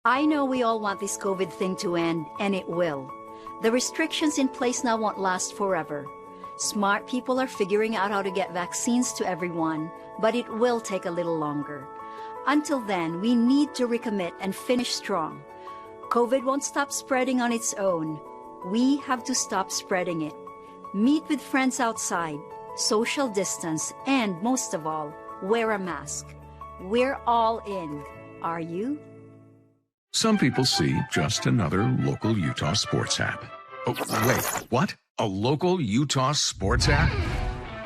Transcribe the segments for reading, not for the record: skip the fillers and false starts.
I know we all want this COVID thing to end, and it will. The restrictions in place now won't last forever. Smart people are figuring out how to get vaccines to everyone, but it will take a little longer. Until then, we need to recommit and finish strong. COVID won't stop spreading on its own. We have to stop spreading it. Meet with friends outside, social distance, and most of all, wear a mask. We're all in. Are you? Some people see just another local Utah sports app. Oh, wait, what? A local Utah sports app?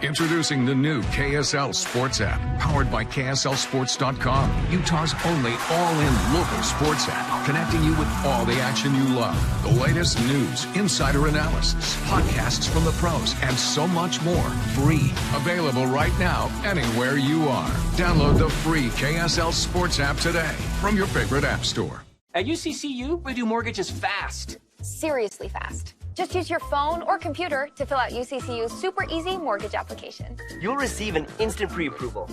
Introducing the new KSL Sports app, powered by KSLSports.com, Utah's only all-in local sports app, connecting you with all the action you love, the latest news, insider analysis, podcasts from the pros, and so much more. Free. Available right now, anywhere you are. Download the free KSL Sports app today from your favorite app store. At UCCU, we do mortgages fast. Seriously fast. Just use your phone or computer to fill out UCCU's super easy mortgage application. You'll receive an instant pre-approval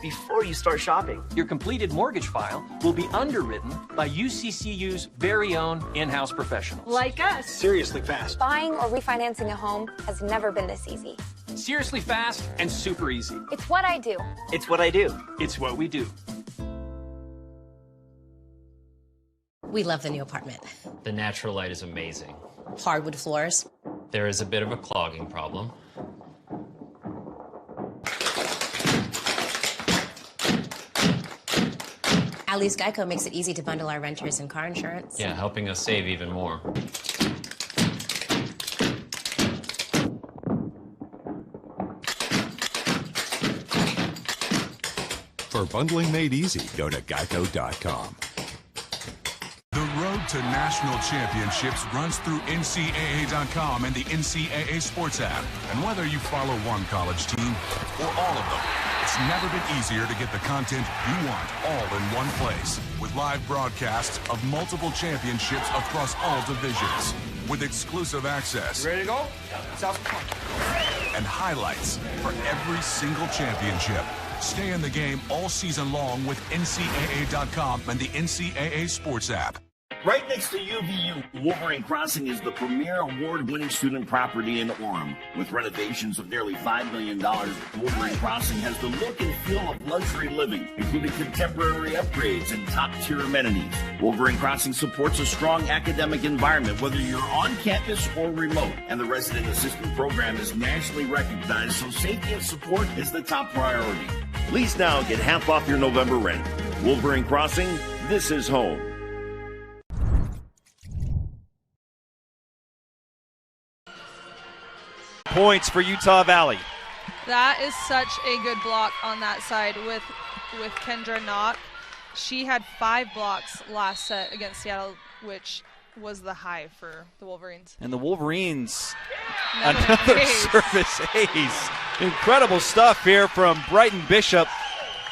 before you start shopping. Your completed mortgage file will be underwritten by UCCU's very own in-house professionals. Like us. Seriously fast. Buying or refinancing a home has never been this easy. Seriously fast and super easy. It's what I do. It's what I do. It's what we do. We love the new apartment. The natural light is amazing. Hardwood floors. There is a bit of a clogging problem. At least Geico makes it easy to bundle our renters and car insurance. Yeah, helping us save even more. For bundling made easy, go to geico.com. The road to national championships runs through NCAA.com and the NCAA Sports app. And whether you follow one college team or all of them, it's never been easier to get the content you want all in one place. With live broadcasts of multiple championships across all divisions. With exclusive access. Ready to go? And highlights for every single championship. Stay in the game all season long with NCAA.com and the NCAA Sports app. Right next to UVU, Wolverine Crossing is the premier award-winning student property in Orem. With renovations of nearly $5 million, Wolverine Crossing has the look and feel of luxury living, including contemporary upgrades and top-tier amenities. Wolverine Crossing supports a strong academic environment, whether you're on campus or remote, and the resident assistant program is nationally recognized, so safety and support is the top priority. Lease now and get half off your November rent. Wolverine Crossing, this is home. Points for Utah Valley. That is such a good block on that side with Kendra Knock. She had 5 blocks last set against Seattle, which was the high for the Wolverines. And the Wolverines, another service ace. Incredible stuff here from Brighton Bishop.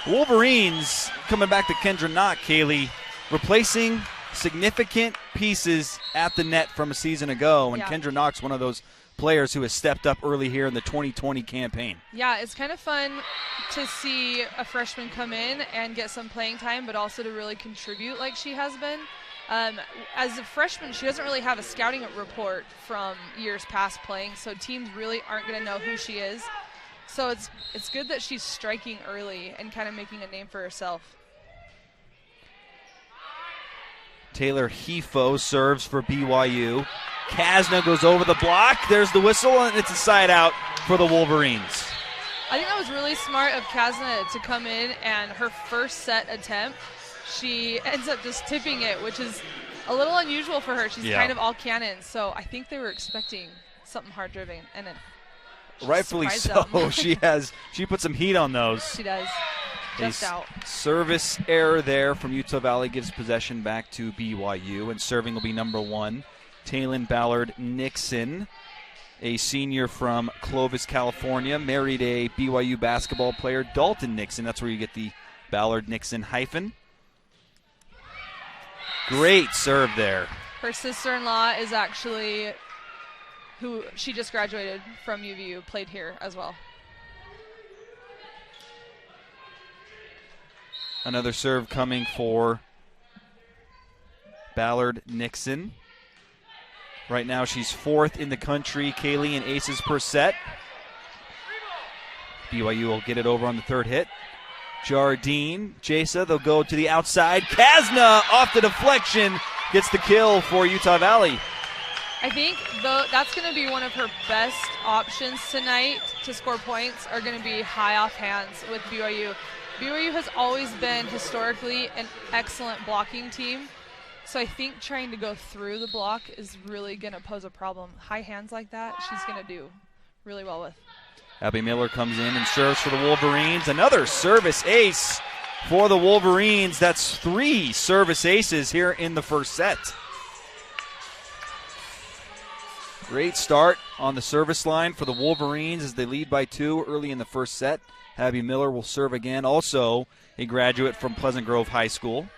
Wolverines coming back to Kendra Knock, Kaylee, replacing significant pieces at the net from a season ago. And Kendra Knock's one of those players who has stepped up early here in the 2020 campaign. Yeah, it's kind of fun to see a freshman come in and get some playing time, but also to really contribute like she has been. As a freshman, she doesn't really have a scouting report from years past playing, so teams really aren't going to know who she is. So it's good that she's striking early and kind of making a name for herself. Taylor Hefo serves for BYU. Kasna goes over the block. There's the whistle, and it's a side out for the Wolverines. I think that was really smart of Kasna to come in, and her first set attempt, she ends up just tipping it, which is a little unusual for her. She's kind of all cannon, so I think they were expecting something hard-driven, and then rightfully so. She put some heat on those. She does. Just out. Service error there from Utah Valley gives possession back to BYU, and serving will be number 1, Taylin Ballard-Nixon, a senior from Clovis, California, married a BYU basketball player, Dalton Nixon. That's where you get the Ballard-Nixon hyphen. Great serve there. Her sister-in-law is actually who she just graduated from UVU, played here as well. Another serve coming for Ballard Nixon. Right now she's 4th in the country, Kaylee, in aces per set. BYU will get it over on the 3rd hit. Jardine, Jasa, they'll go to the outside. Kasna off the deflection, gets the kill for Utah Valley. I think that's going to be one of her best options tonight to score points are going to be high off hands with BYU. BYU has always been historically an excellent blocking team, so I think trying to go through the block is really going to pose a problem. High hands like that, she's going to do really well with. Abby Miller comes in and serves for the Wolverines. Another service ace for the Wolverines. That's 3 service aces here in the first set. Great start on the service line for the Wolverines as they lead by 2 early in the first set. Abby Miller will serve again, also a graduate from Pleasant Grove High School.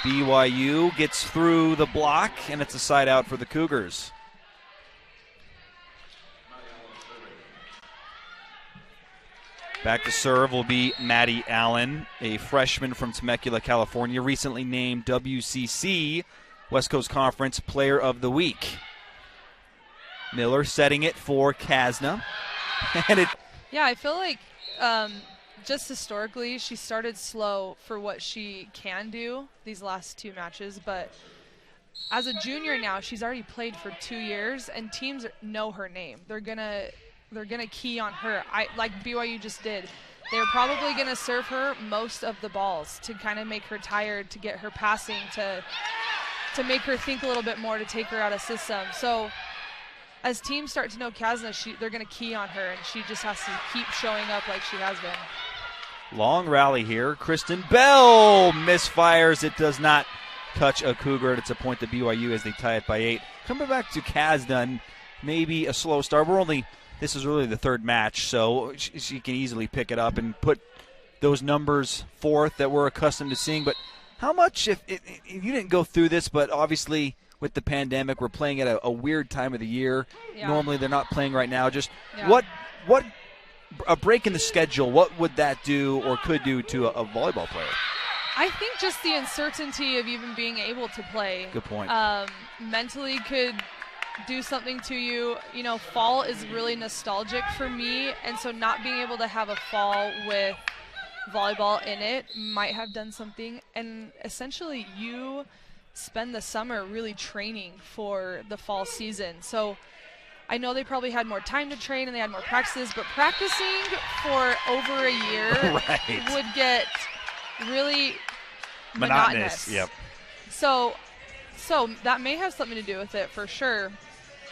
BYU gets through the block, and it's a side out for the Cougars. Back to serve will be Maddie Allen, a freshman from Temecula, California, recently named WCC West Coast Conference Player of the Week. Miller setting it for Kasna. Yeah, I feel like just historically she started slow for what she can do these last 2 matches, but as a junior now, she's already played for 2 years, and teams know her name. They're gonna key on her, like BYU just did. They're probably gonna serve her most of the balls to kind of make her tired, to get her passing, to make her think a little bit more, to take her out of system. So as teams start to know Kasna, they're going to key on her, and she just has to keep showing up like she has been. Long rally here. Kristen Bell misfires. It does not touch a Cougar. It's a point to BYU as they tie it by 8. Coming back to Kasna, and maybe a slow start. This is really the 3rd match, so she can easily pick it up and put those numbers forth that we're accustomed to seeing. But how much, if you didn't go through this, but obviously with the pandemic, we're playing at a weird time of the year. Yeah. Normally they're not playing right now. Just what a break in the schedule, what would that do or could do to a volleyball player? I think just the uncertainty of even being able to play. Good point. Mentally could do something to you. You know, fall is really nostalgic for me, and so not being able to have a fall with volleyball in it might have done something. And essentially you spend the summer really training for the fall season. So I know they probably had more time to train and they had more practices, but practicing for over a year would get really monotonous. Yep. So that may have something to do with it for sure.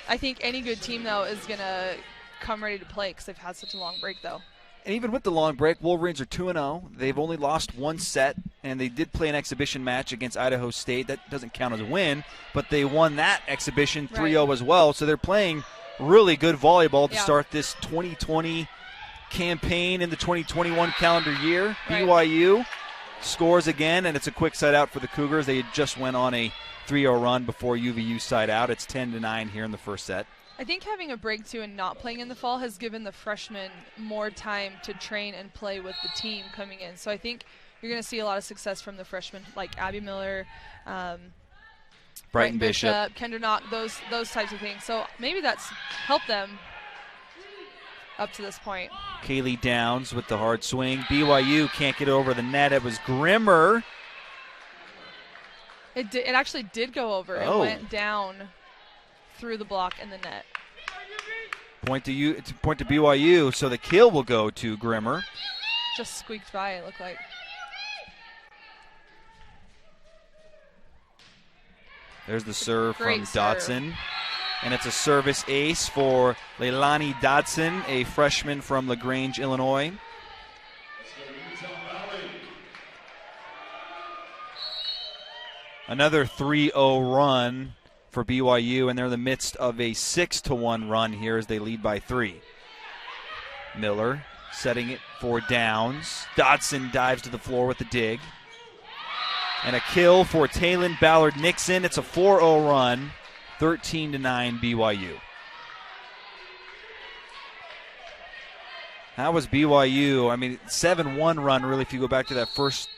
I think any good team, though, is going to come ready to play because they've had such a long break, though. And even with the long break, Wolverines are 2-0. They've only lost 1 set, and they did play an exhibition match against Idaho State. That doesn't count as a win, but they won that exhibition 3-0 as well. So they're playing really good volleyball to start this 2020 campaign in the 2021 calendar year. BYU scores again, and it's a quick side out for the Cougars. They just went on a 3-0 run before UVU side out. It's 10-9 here in the first set. I think having a break too and not playing in the fall has given the freshmen more time to train and play with the team coming in. So I think you're going to see a lot of success from the freshmen like Abby Miller, Brighton Bishop, Kendra Knock, those types of things. So maybe that's helped them up to this point. Kaylee Downs with the hard swing. BYU can't get over the net. It was Grimmer. It actually did go over. It went down through the block in the net. Point to BYU, so the kill will go to Grimmer. Just squeaked by, it looked like. There's the serve Great from serve. Dotson. And it's a service ace for Leilani Dotson, a freshman from LaGrange, Illinois. Another 3-0 run for BYU, and they're in the midst of a 6-1 run here as they lead by 3. Miller setting it for Downs. Dotson dives to the floor with the dig. And a kill for Taylin Ballard-Nixon. It's a 4-0 run, 13-9 BYU. How was BYU? I mean, 7-1 run, really, if you go back to that first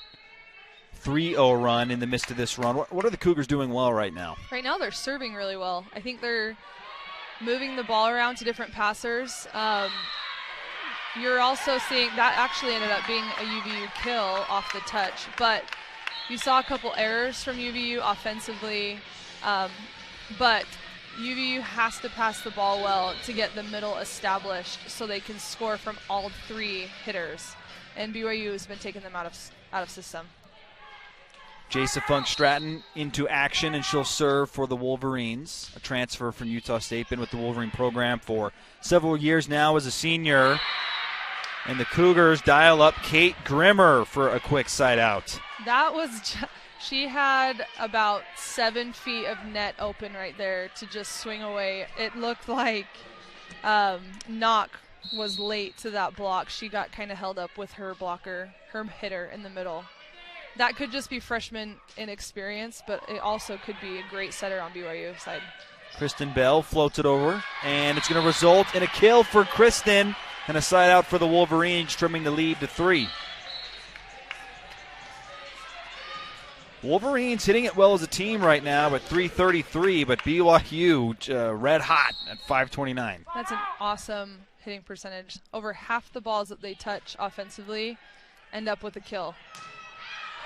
3-0 run in the midst of this run. What are the Cougars doing well right now? Right now they're serving really well. I think they're moving the ball around to different passers. You're also seeing that actually ended up being a UVU kill off the touch, but you saw a couple errors from UVU offensively, but UVU has to pass the ball well to get the middle established so they can score from all 3 hitters, and BYU has been taking them out of system. Jasa Funk-Stratton into action, and she'll serve for the Wolverines, a transfer from Utah State, been with the Wolverine program for several years now as a senior. And the Cougars dial up Kate Grimmer for a quick side out. That was, she had about 7 feet of net open right there to just swing away. It looked like Knock was late to that block. She got kind of held up with her blocker, her hitter in the middle. That could just be freshman inexperience, but it also could be a great setter on BYU side. Kristen Bell floats it over, and it's going to result in a kill for Kristen and a side out for the Wolverines, trimming the lead to 3. Wolverines hitting it well as a team right now at .333, but BYU red hot at .529. That's an awesome hitting percentage. Over half the balls that they touch offensively end up with a kill.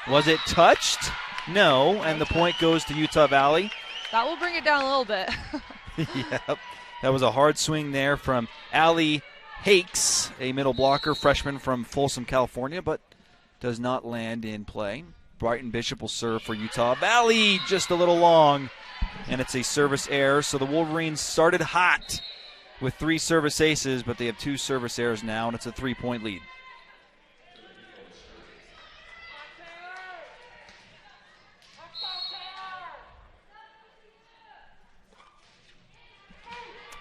Was it touched? No, and the point goes to Utah Valley. That will bring it down a little bit. Yep, that was a hard swing there from Allie Hakes, a middle blocker, freshman from Folsom, California, but does not land in play. Brighton Bishop will serve for Utah Valley, just a little long, and it's a service error. So the Wolverines started hot with 3 service aces, but they have 2 service errors now, and it's a 3-point lead.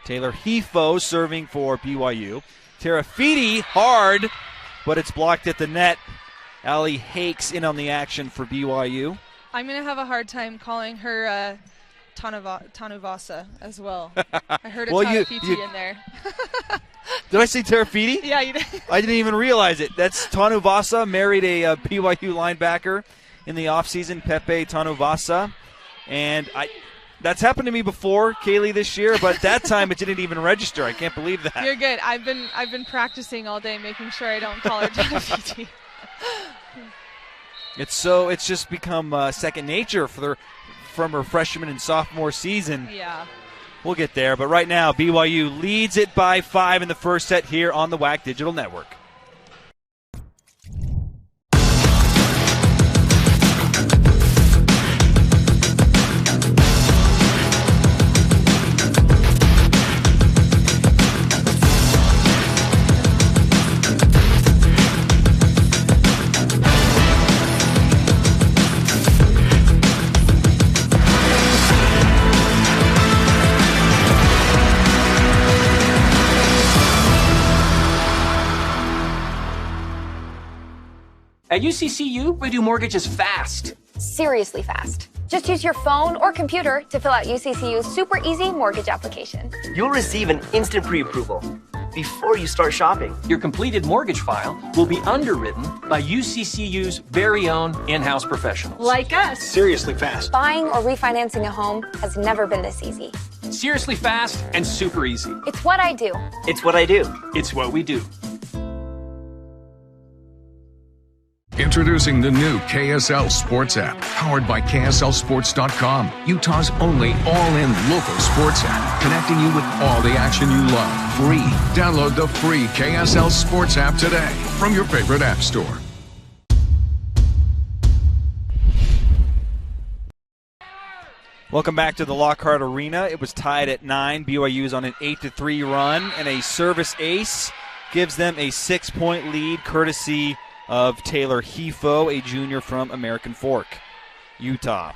Taylor Hefo serving for BYU. Terafiti hard, but it's blocked at the net. Allie Hakes in on the action for BYU. I'm going to have a hard time calling her Tanuvasa as well. I heard a Terafiti in there. Did I say Terafiti? Yeah, you did. I didn't even realize it. That's Tanuvasa, married a BYU linebacker in the offseason, Pepe Tanuvasa. And that's happened to me before, Kaylee, this year, but that time it didn't even register. I can't believe that. You're good. I've been practicing all day, making sure I don't call her Terafiti. It's just become second nature from her freshman and sophomore season. Yeah. We'll get there, but right now BYU leads it by 5 in the first set here on the WAC Digital Network. At UCCU, we do mortgages fast. Seriously fast. Just use your phone or computer to fill out UCCU's super easy mortgage application. You'll receive an instant pre-approval before you start shopping. Your completed mortgage file will be underwritten by UCCU's very own in-house professionals. Like us. Seriously fast. Buying or refinancing a home has never been this easy. Seriously fast and super easy. It's what I do. It's what I do. It's what we do. Introducing the new KSL Sports app, powered by KSLSports.com, Utah's only all-in local sports app, connecting you with all the action you love. Free. Download the free KSL Sports app today from your favorite app store. Welcome back to the Lockhart Arena. It was tied at 9. BYU is on an 8-3 run, and a service ace gives them a 6-point lead, courtesy of Taylor Hefo, a junior from American Fork, Utah.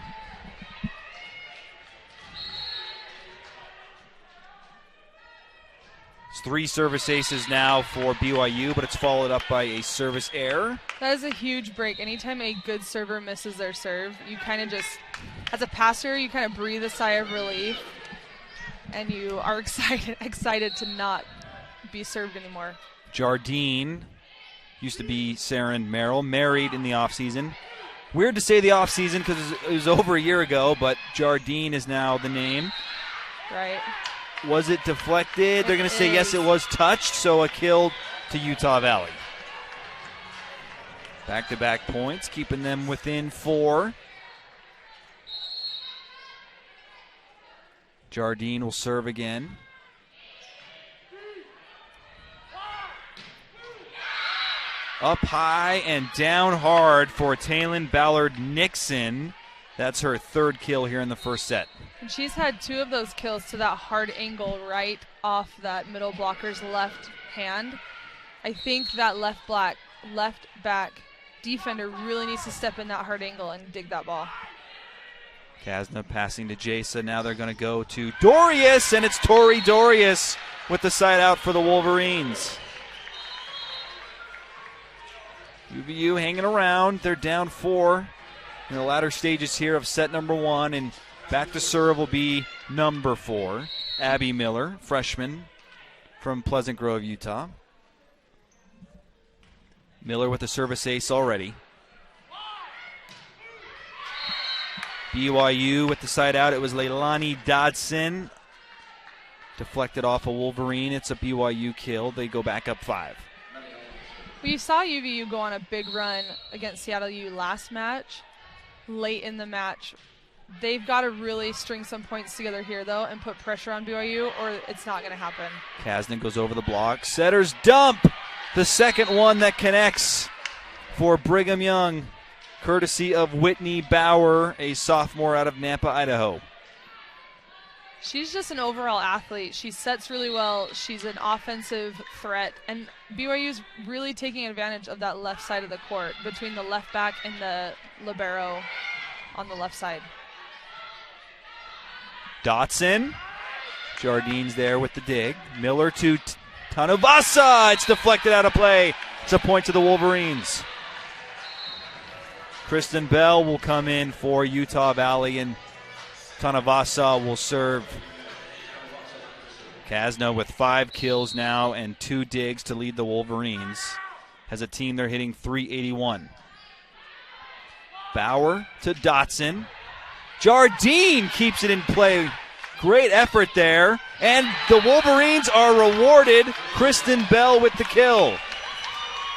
It's 3 service aces now for BYU, but it's followed up by a service error. That is a huge break. Anytime a good server misses their serve, you kind of just, as a passer, you kind of breathe a sigh of relief, and you are excited to not be served anymore. Jardine used to be Saren Merrill, married in the offseason Weird to say the offseason because it was over a year ago, but Jardine is now the name. Right. Was it deflected? They're going to say yes, it was touched, so a kill to Utah Valley. Back-to-back points, keeping them within 4. Jardine will serve again. Up high and down hard for Taylin Ballard-Nixon. That's her 3rd kill here in the first set. And she's had 2 of those kills to that hard angle right off that middle blocker's left hand. I think that left back defender really needs to step in that hard angle and dig that ball. Kasna passing to Jasa. Now they're going to go to Dorius, and it's Tori Dorius with the side out for the Wolverines. UVU hanging around. They're down 4 in the latter stages here of set number 1, and back to serve will be number 4, Abby Miller, freshman from Pleasant Grove, Utah. Miller with the service ace already. BYU with the side out. It was Leilani Dodson. Deflected off a Wolverine. It's a BYU kill. They go back up 5. We saw UVU go on a big run against Seattle U last match. Late in the match, they've got to really string some points together here, though, and put pressure on BYU, or it's not going to happen. Kasdan goes over the block. Setter's dump. The second one that connects for Brigham Young, courtesy of Whitney Bauer, a sophomore out of Nampa, Idaho. She's just an overall athlete. She sets really well. She's an offensive threat. And BYU's really taking advantage of that left side of the court between the left back and the libero on the left side. Dotson. Jardine's there with the dig. Miller to Tanuvasa. It's deflected out of play. It's a point to the Wolverines. Kristen Bell will come in for Utah Valley, and Tanuvasa will serve. Kasna with 5 kills now and 2 digs to lead the Wolverines. Has a team they're hitting .381. Bauer to Dotson. Jardine keeps it in play. Great effort there. And the Wolverines are rewarded. Kristen Bell with the kill.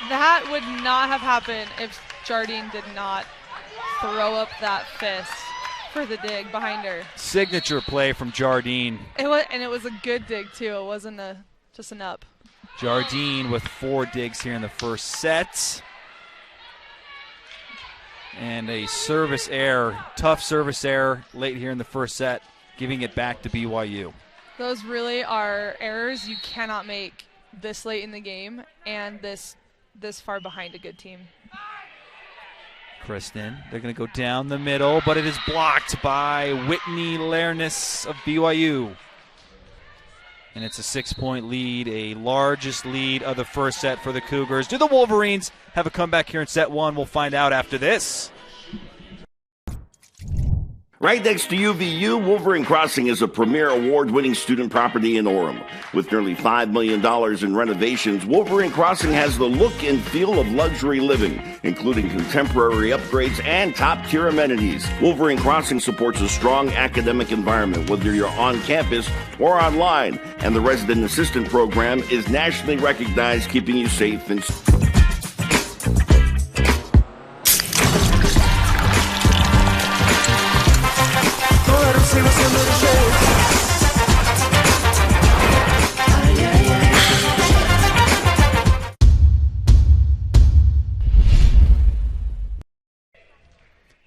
That would not have happened if Jardine did not throw up that fist for the dig behind her. Signature play from Jardine. It was a good dig, too. It wasn't just an up. Jardine with 4 digs here in the first set. And a service error, tough service error late here in the first set, giving it back to BYU. Those really are errors you cannot make this late in the game and this far behind a good team. Kristen, they're going to go down the middle, but it is blocked by Whitney Lernis of BYU. And it's a 6-point lead, a largest lead of the first set for the Cougars. Do the Wolverines have a comeback here in set 1? We'll find out after this. Right next to UVU, Wolverine Crossing is a premier award-winning student property in Orem. With nearly $5 million in renovations, Wolverine Crossing has the look and feel of luxury living, including contemporary upgrades and top-tier amenities. Wolverine Crossing supports a strong academic environment, whether you're on campus or online, and the resident assistant program is nationally recognized, keeping you safe and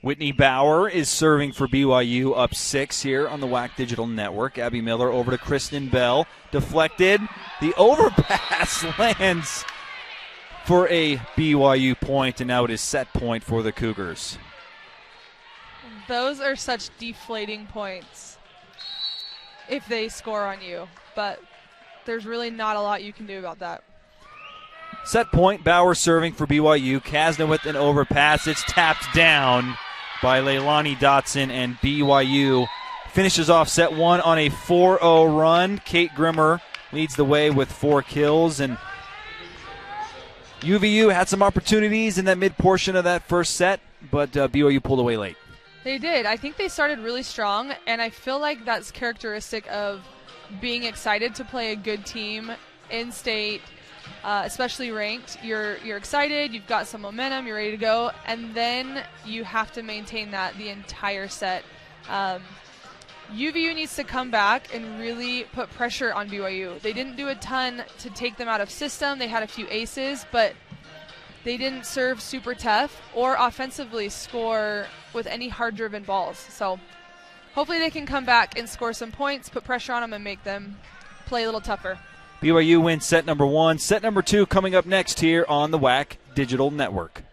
Whitney Bauer is serving for BYU, up 6 here on the WAC Digital Network. Abby Miller over to Kristen Bell. Deflected. The overpass lands for a BYU point, and now it is set point for the Cougars. Those are such deflating points if they score on you, but there's really not a lot you can do about that. Set point, Bauer serving for BYU. Kasna with an overpass. It's tapped down by Leilani Dotson, and BYU finishes off set 1 on a 4-0 run. Kate Grimmer leads the way with 4 kills, and UVU had some opportunities in that mid portion of that first set. but BYU pulled away late. They did. I think they started really strong, and I feel like that's characteristic of being excited to play a good team in state, especially ranked. You're excited, you've got some momentum, you're ready to go, and then you have to maintain that the entire set. UVU needs to come back and really put pressure on BYU. They didn't do a ton to take them out of system. They had a few aces, but they didn't serve super tough or offensively score with any hard-driven balls. So hopefully they can come back and score some points, put pressure on them, and make them play a little tougher. BYU wins set number 1. Set number 2 coming up next here on the WAC Digital Network.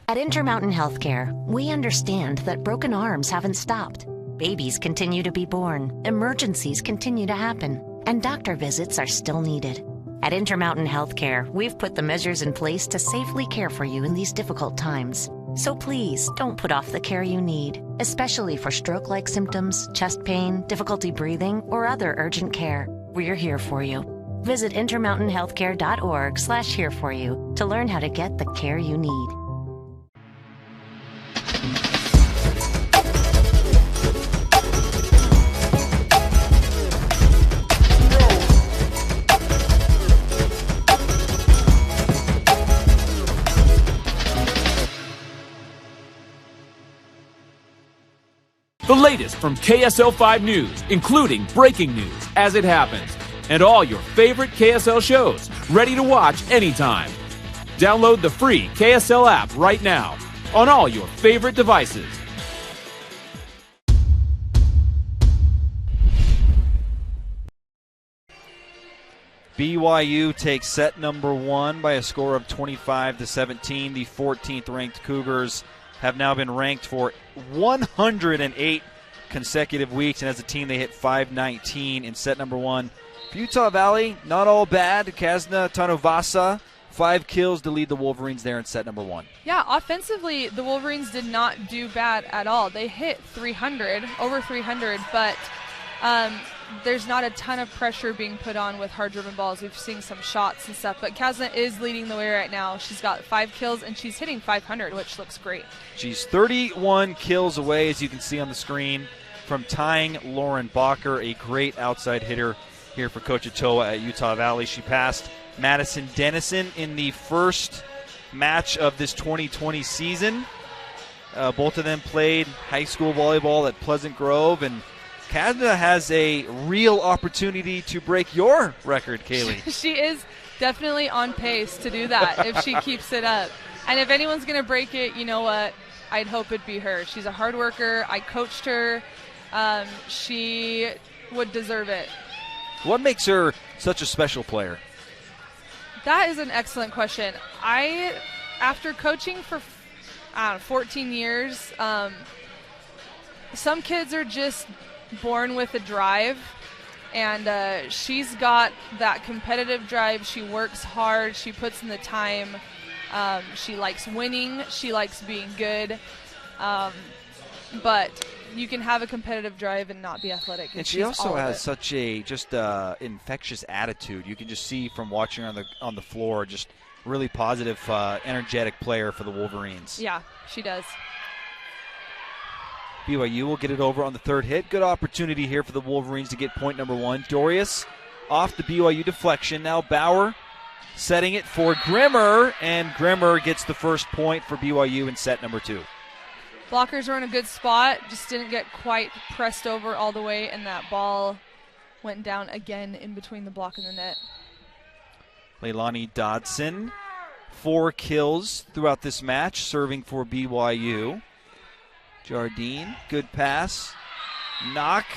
At Intermountain Healthcare, we understand that broken arms haven't stopped. Babies continue to be born, emergencies continue to happen, and doctor visits are still needed. At Intermountain Healthcare, we've put the measures in place to safely care for you in these difficult times. So please, don't put off the care you need, especially for stroke-like symptoms, chest pain, difficulty breathing, or other urgent care. We're here for you. Visit intermountainhealthcare.org/here-for-you to learn how to get the care you need. The latest from KSL 5 News, including breaking news as it happens, and all your favorite KSL shows, ready to watch anytime. Download the free KSL app right now on all your favorite devices. BYU takes set number 1 by a score of 25-17. The 14th ranked Cougars have now been ranked for 108 consecutive weeks, and as a team they hit 519 in set number 1. For Utah Valley, not all bad. Kazna Tanovasa, 5 kills to lead the Wolverines there in set number 1. Yeah, offensively, the Wolverines did not do bad at all. They hit over 300, but there's not a ton of pressure being put on with hard-driven balls. We've seen some shots and stuff, but Kazna is leading the way right now. She's got 5 kills, and she's hitting 500, which looks great. She's 31 kills away, as you can see on the screen, from tying Lauren Bacher, a great outside hitter here for Coach Atoa at Utah Valley. She passed Madison Dennison in the first match of this 2020 season. Both of them played high school volleyball at Pleasant Grove, and Kazna has a real opportunity to break your record, Kaylee. She is definitely on pace to do that if she keeps it up. And if anyone's going to break it, you know what? I'd hope it'd be her. She's a hard worker. I coached her. She would deserve it. What makes her such a special player? That is an excellent question. After coaching for 14 years, some kids are just born with a drive, and she's got that competitive drive. She works hard. She puts in the time. She likes winning. She likes being good. But you can have a competitive drive and not be athletic. And she also has such a infectious attitude. You can just see from watching her on the floor, just really positive, energetic player for the Wolverines. Yeah, she does. BYU will get it over on the third hit. Good opportunity here for the Wolverines to get point number 1. Dorius off the BYU deflection. Now Bauer setting it for Grimmer, and Grimmer gets the first point for BYU in set number 2. Blockers were in a good spot, just didn't get quite pressed over all the way, and that ball went down again in between the block and the net. Leilani Dodson, 4 kills throughout this match, serving for BYU. Jardine, good pass. Knock,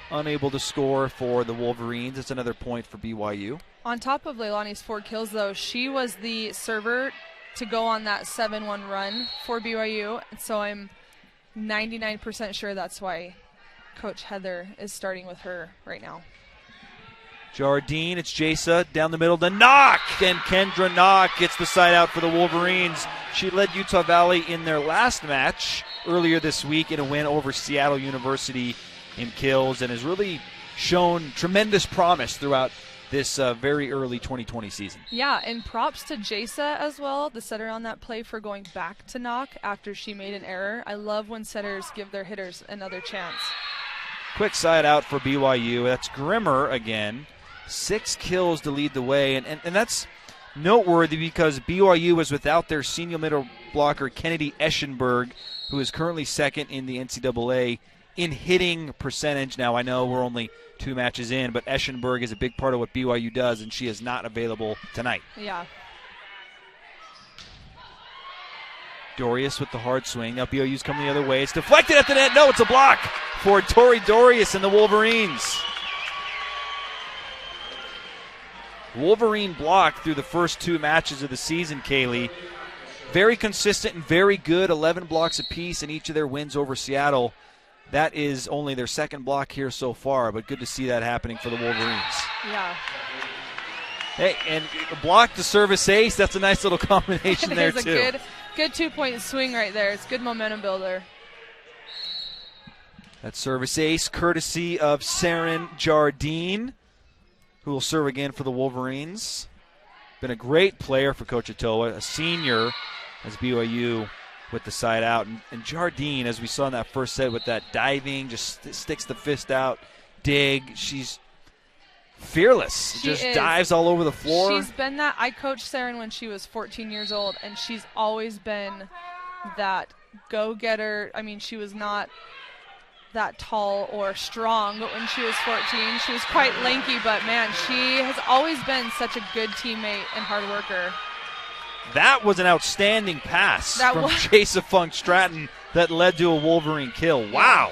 unable to score for the Wolverines. It's another point for BYU. On top of Leilani's 4 kills, though, she was the server to go on that 7-1 run for BYU. And so I'm 99% sure that's why Coach Heather is starting with her right now. Jardine, it's Jasa down the middle to Knock, and Kendra Knock gets the side out for the Wolverines. She led Utah Valley in their last match earlier this week in a win over Seattle University in kills, and has really shown tremendous promise throughout this very early 2020 season. Yeah, and props to Jasa as well, the setter on that play, for going back to Knock after she made an error. I love when setters give their hitters another chance. Quick side out for BYU. That's Grimmer again. 6 kills to lead the way, and that's noteworthy because BYU was without their senior middle blocker Kennedy Eschenberg, who is currently second in the NCAA in hitting percentage. Now, I know we're only 2 matches in, but Eschenberg is a big part of what BYU does, and she is not available tonight. Yeah. Dorius with the hard swing. Now BYU's coming the other way. It's deflected at the net. No, it's a block for Tori Dorius and the Wolverines. Wolverine block through the first 2 matches of the season, Kaylee. Very consistent and very good. 11 blocks apiece in each of their wins over Seattle. That is only their second block here so far, but good to see that happening for the Wolverines. Yeah. Hey, and block to service ace. That's a nice little combination there, too. It's a good 2-point swing right there. It's good momentum builder. That service ace courtesy of Saren Jardine, who will serve again for the Wolverines. Been a great player for Coach Atoa, a senior as BYU with the side out. And Jardine, as we saw in that first set with that diving, just sticks the fist out, dig. She's fearless. She just is. Dives all over the floor. She's been that. I coached Saren when she was 14 years old, and she's always been that go-getter. I mean, she was not that tall or strong when she was 14. She was quite lanky, but man, she has always been such a good teammate and hard worker. That was an outstanding pass from Jasa Funk Stratton that led to a Wolverine kill. Wow.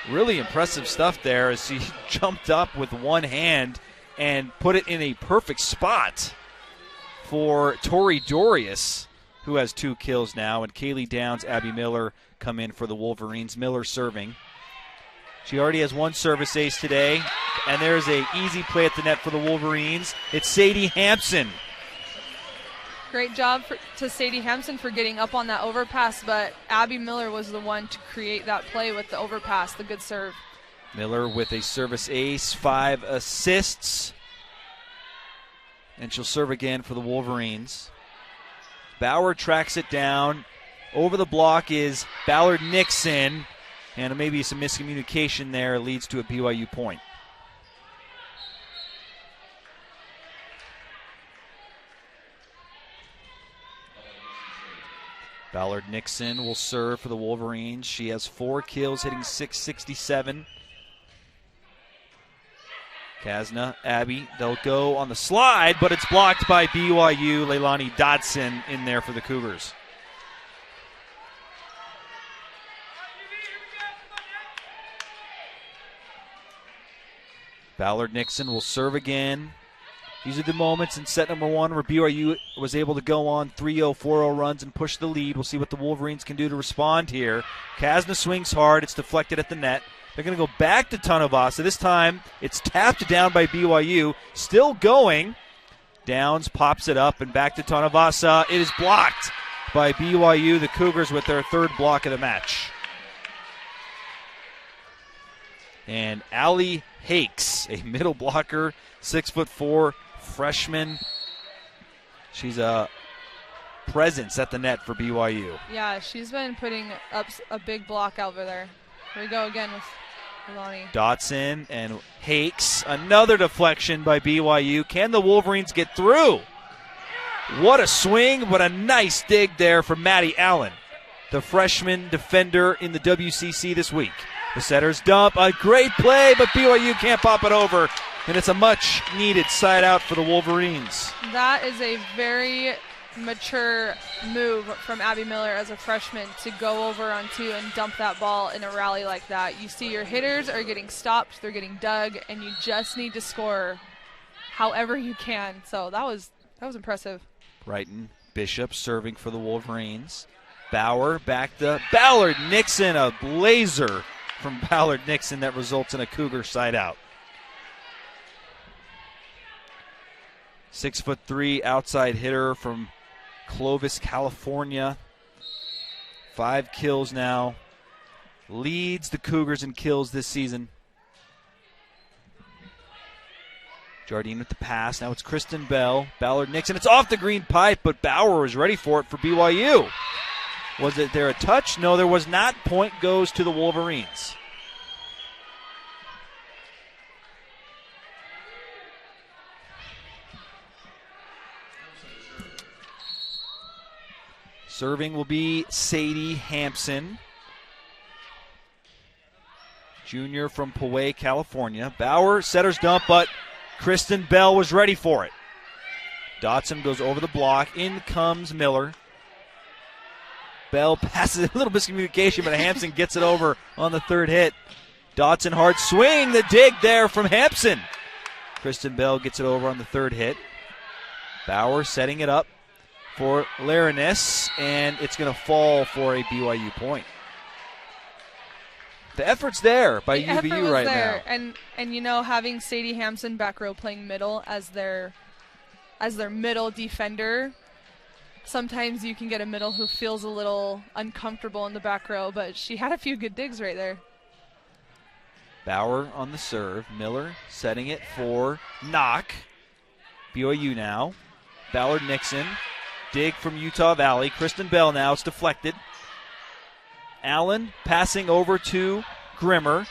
Really impressive stuff there as she jumped up with one hand and put it in a perfect spot for Tori Dorius, who has 2 kills now, and Kaylee Downs, Abby Miller come in for the Wolverines. Miller serving. She already has 1 service ace today, and there's an easy play at the net for the Wolverines. It's Sadie Hampson. Great job to Sadie Hampson for getting up on that overpass, but Abby Miller was the one to create that play with the overpass, the good serve. Miller with a service ace, 5 assists, and she'll serve again for the Wolverines. Bauer tracks it down. Over the block is Ballard Nixon, and maybe some miscommunication there leads to a BYU point. Ballard Nixon will serve for the Wolverines. She has 4 kills, hitting .667. Kasna, Abby, they'll go on the slide, but it's blocked by BYU. Leilani Dodson in there for the Cougars. Ballard Nixon will serve again. These are the moments in set number 1 where BYU was able to go on 3-0, 4-0 runs and push the lead. We'll see what the Wolverines can do to respond here. Kasna swings hard. It's deflected at the net. They're going to go back to Tanavasa. This time it's tapped down by BYU. Still going. Downs pops it up and back to Tanavasa. It is blocked by BYU. The Cougars with their 3rd block of the match. And Allie Hakes, a middle blocker, 6'4", freshman. She's a presence at the net for BYU. Yeah, she's been putting up a big block over there. Here we go again with Leilani. Dotson and Hakes. Another deflection by BYU. Can the Wolverines get through? What a swing, but a nice dig there from Maddie Allen, the freshman defender in the WCC this week. The setters dump. A great play, but BYU can't pop it over. And it's a much-needed side out for the Wolverines. That is a very mature move from Abby Miller as a freshman to go over on 2 and dump that ball in a rally like that. You see your hitters are getting stopped, they're getting dug, and you just need to score however you can. So that was impressive. Brighton Bishop serving for the Wolverines. Bauer back to Ballard Nixon, a blazer from Ballard Nixon that results in a Cougar side out. 6'3" outside hitter from Clovis, California. 5 kills now. Leads the Cougars in kills this season. Jardine with the pass. Now it's Kristen Bell. Ballard Nixon. It's off the green pipe, but Bauer was ready for it for BYU. Was there a touch? No, there was not. Point goes to the Wolverines. Serving will be Sadie Hampson, junior from Poway, California. Bauer, setter's dump, but Kristen Bell was ready for it. Dotson goes over the block. In comes Miller. Bell passes a little miscommunication, but Hampson gets it over on the third hit. Dotson hard swing, the dig there from Hampson. Kristen Bell gets it over on the third hit. Bauer setting it up for Laranis, and it's going to fall for a BYU point. The effort's there by UVU right now. And you know, having Sadie Hampson back row playing middle as their middle defender, sometimes you can get a middle who feels a little uncomfortable in the back row, but she had a few good digs right there. Bauer on the serve. Miller setting it for Knock. BYU now. Ballard Nixon. Dig from Utah Valley. Kristen Bell now. It's deflected. Allen passing over to Grimmer.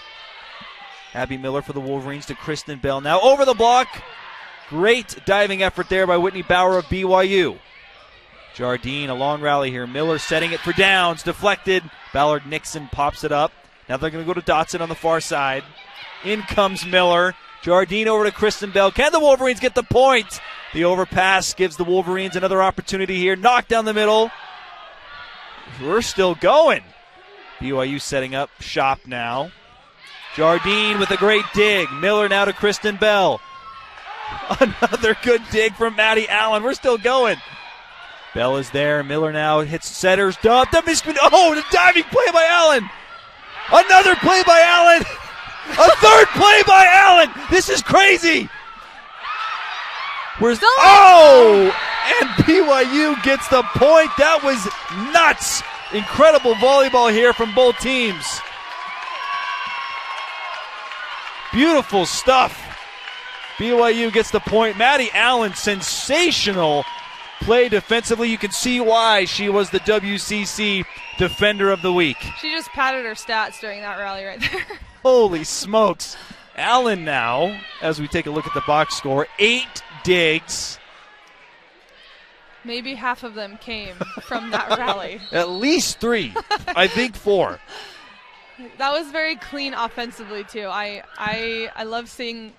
Abby Miller for the Wolverines to Kristen Bell. Now over the block. Great diving effort there by Whitney Bauer of BYU. Jardine, a long rally here. Miller setting it for downs. Deflected. Ballard Nixon pops it up. Now they're going to go to Dotson on the far side. In comes Miller. Jardine over to Kristen Bell. Can the Wolverines get the point? The overpass gives the Wolverines another opportunity here. Knock down the middle. We're still going. BYU setting up shop now. Jardine with a great dig. Miller now to Kristen Bell. Another good dig from Maddie Allen. We're still going. Bell is there. Miller now hits setter's dump. The diving play by Allen. Another play by Allen. A third play by Allen. This is crazy. And BYU gets the point. That was nuts. Incredible volleyball here from both teams. Beautiful stuff. BYU gets the point. Maddie Allen, sensational play defensively. You can see why she was the WCC Defender of the Week. She just padded her stats during that rally right there. Holy smokes. Allen now, as we take a look at the box score, 8 digs. Maybe half of them came from that rally. At least 3. I think 4. That was very clean offensively, too. I love seeing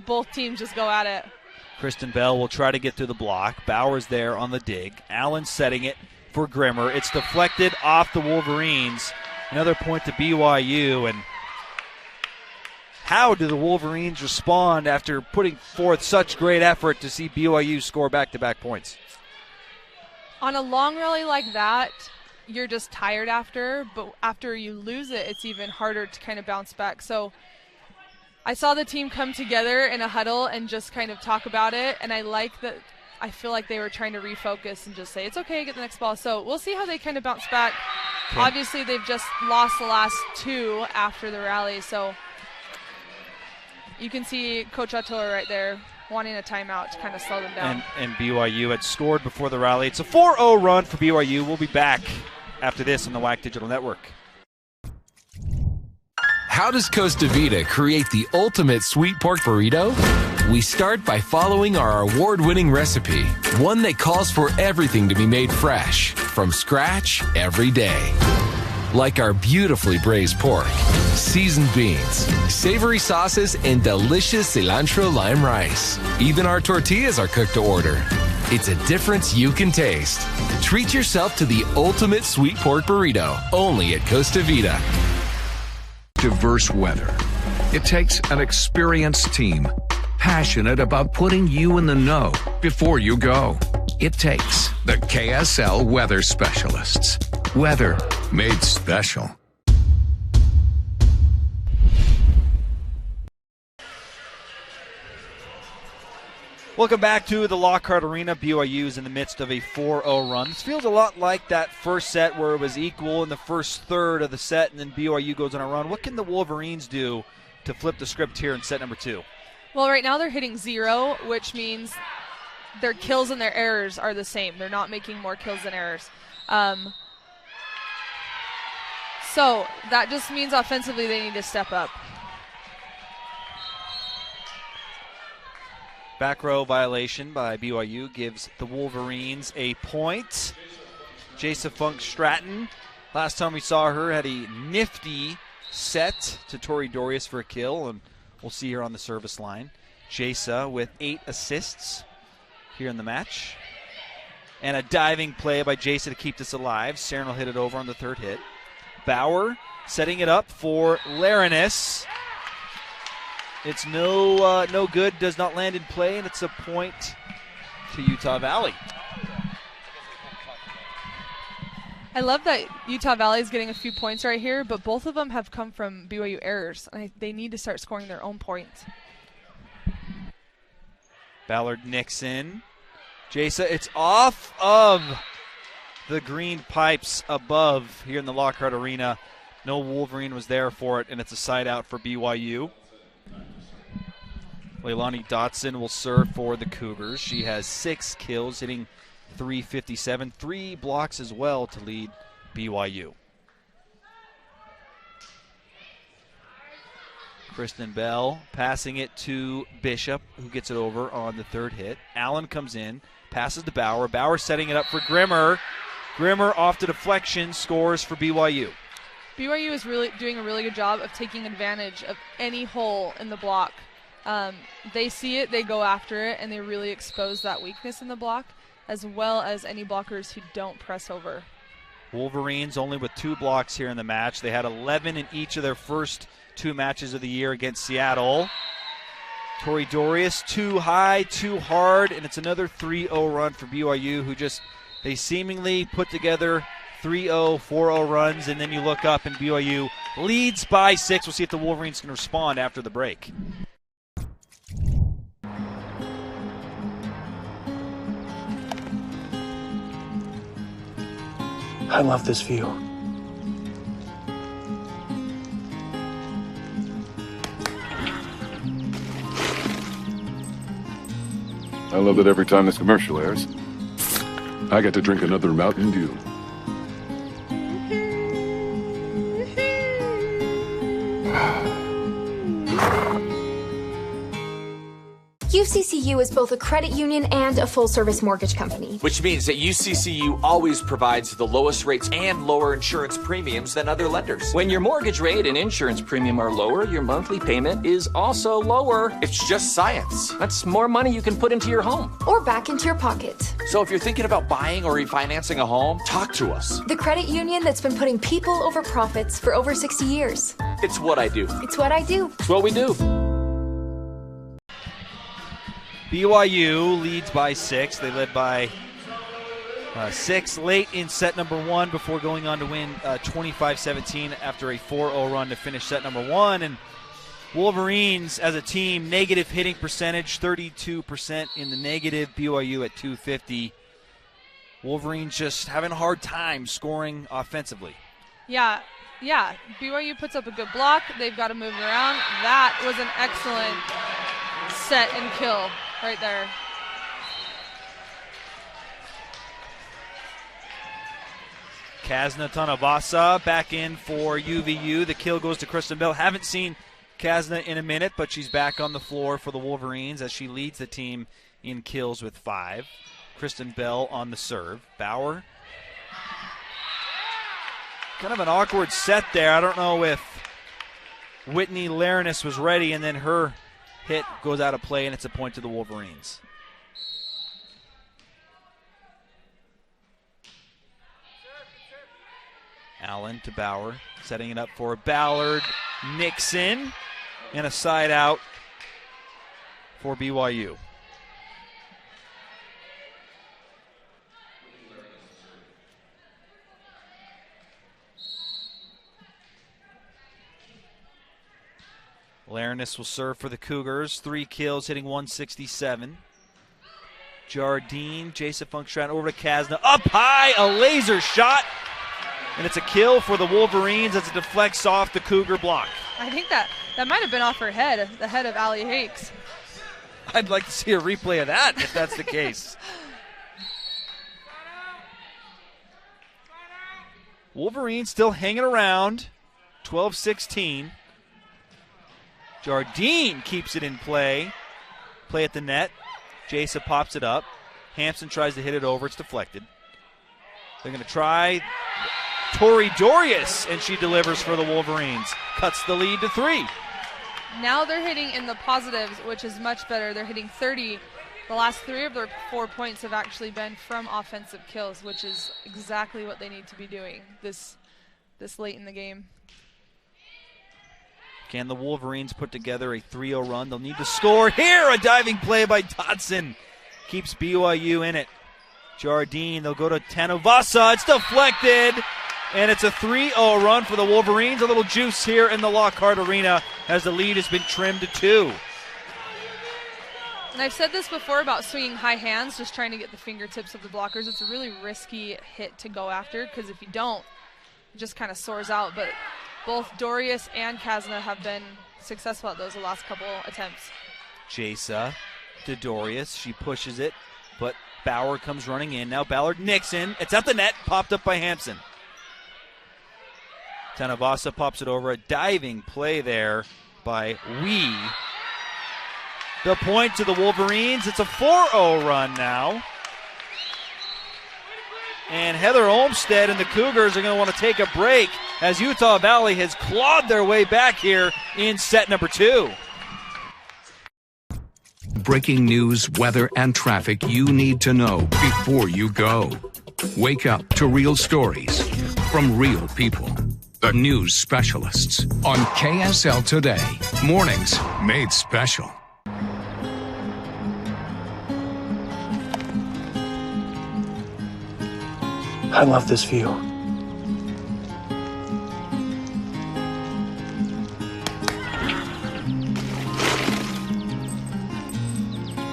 both teams just go at it. Kristen Bell will try to get through the block. Bauer's there on the dig. Allen setting it for Grimmer. It's deflected off the Wolverines. Another point to BYU. And how do the Wolverines respond after putting forth such great effort to see BYU score back-to-back points? On a long rally like that, you're just tired after, but after you lose it, it's even harder to kind of bounce back. So I saw the team come together in a huddle and just kind of talk about it, and I like that. I feel like they were trying to refocus and just say, it's okay, get the next ball. So we'll see how they kind of bounce back. Okay. Obviously, they've just lost the last 2 after the rally, so you can see Coach Attila right there wanting a timeout to kind of slow them down. And BYU had scored before the rally. It's a 4-0 run for BYU. We'll be back after this on the WAC Digital Network. How does Costa Vida create the ultimate sweet pork burrito? We start by following our award-winning recipe, one that calls for everything to be made fresh, from scratch every day. Like our beautifully braised pork, seasoned beans, savory sauces, and delicious cilantro lime rice. Even our tortillas are cooked to order. It's a difference you can taste. Treat yourself to the ultimate sweet pork burrito, only at Costa Vida. Diverse weather. It takes an experienced team, passionate about putting you in the know before you go. It takes the KSL weather specialists. Weather made special. Welcome back to the Lockhart Arena. BYU is in the midst of a 4-0 run. This feels a lot like that first set where it was equal in the first third of the set, and then BYU goes on a run. What can the Wolverines do to flip the script here in set number 2? Well, right now they're hitting 0, which means their kills and their errors are the same. They're not making more kills than errors. So that just means offensively they need to step up. Back row violation by BYU gives the Wolverines a point. Jasa Funk Stratton, last time we saw her, had a nifty set to Tori Dorius for a kill, and we'll see her on the service line. Jasa with 8 assists here in the match. And a diving play by Jasa to keep this alive. Saren will hit it over on the third hit. Bauer setting it up for Laranis. It's no good, does not land in play, and it's a point to Utah Valley. I love that Utah Valley is getting a few points right here, but both of them have come from BYU errors. They need to start scoring their own points. Ballard Nixon. Jasa, it's off of the green pipes above here in the Lockhart Arena. No Wolverine was there for it, and it's a side out for BYU. Leilani Dotson will serve for the Cougars. She has 6 kills, hitting .357, 3 blocks as well to lead BYU. Kristen Bell passing it to Bishop, who gets it over on the third hit. Allen comes in, passes to Bauer. Bauer setting it up for Grimmer. Grimmer off to deflection, scores for BYU. BYU is really doing a really good job of taking advantage of any hole in the block. They see it, they go after it, and they really expose that weakness in the block, as well as any blockers who don't press over. Wolverines only with 2 blocks here in the match. They had 11 in each of their first 2 matches of the year against Seattle. Tori Dorius, too high, too hard, and it's another 3-0 run for BYU, who they seemingly put together 3-0, 4-0 runs, and then you look up and BYU leads by 6. We'll see if the Wolverines can respond after the break. I love this view. I love it every time this commercial airs. I get to drink another Mountain Dew. UCCU is both a credit union and a full-service mortgage company. Which means that UCCU always provides the lowest rates and lower insurance premiums than other lenders. When your mortgage rate and insurance premium are lower, your monthly payment is also lower. It's just science. That's more money you can put into your home. Or back into your pocket. So if you're thinking about buying or refinancing a home, talk to us. The credit union that's been putting people over profits for over 60 years. It's what I do. It's what I do. It's what we do. BYU leads by 6. They led by 6 late in set number 1 before going on to win 25-17 after a 4-0 run to finish set number 1. And Wolverines as a team, negative hitting percentage, 32% in the negative. BYU at .250. Wolverines just having a hard time scoring offensively. Yeah. BYU puts up a good block. They've got to move around. That was an excellent set and kill right there. Kazna Tanavasa back in for UVU. The kill goes to Kristen Bell. Haven't seen Kazna in a minute, but she's back on the floor for the Wolverines as she leads the team in kills with 5. Kristen Bell on the serve. Bauer. Kind of an awkward set there. I don't know if Whitney Laranis was ready, and then her hit goes out of play, and it's a point to the Wolverines. Allen to Bauer, setting it up for Ballard Nixon, and a side out for BYU. Laranis will serve for the Cougars. 3 kills, hitting .167. Jardine, Jason Funkstrat over to Kasna. Up high, a laser shot. And it's a kill for the Wolverines as it deflects off the Cougar block. I think that might have been off her head, the head of Allie Hakes. I'd like to see a replay of that if that's the case. Wolverines still hanging around. 12-16. Jardine keeps it in play. Play at the net. Jasa pops it up. Hampson tries to hit it over. It's deflected. They're going to try Tori Dorius, and she delivers for the Wolverines. Cuts the lead to 3. Now they're hitting in the positives, which is much better. They're hitting 30. The last 3 of their 4 points have actually been from offensive kills, which is exactly what they need to be doing this late in the game. Can the Wolverines put together a 3-0 run? They'll need to score here. A diving play by Dotson keeps BYU in it. Jardine, they'll go to Tanovasa. It's deflected, and it's a 3-0 run for the Wolverines. A little juice here in the Lockhart Arena as the lead has been trimmed to 2. And I've said this before about swinging high hands, just trying to get the fingertips of the blockers. It's a really risky hit to go after because if you don't, it just kind of soars out. But both Dorius and Kasna have been successful at those the last couple attempts. Jasa to Dorius. She pushes it, but Bauer comes running in. Now Ballard Nixon. It's at the net, popped up by Hampson. Tanavasa pops it over. A diving play there by Wee. The point to the Wolverines. It's a 4-0 run now. And Heather Olmstead and the Cougars are going to want to take a break as Utah Valley has clawed their way back here in set number 2. Breaking news, weather, and traffic you need to know before you go. Wake up to real stories from real people. The news specialists on KSL Today. Mornings made special. I love this view.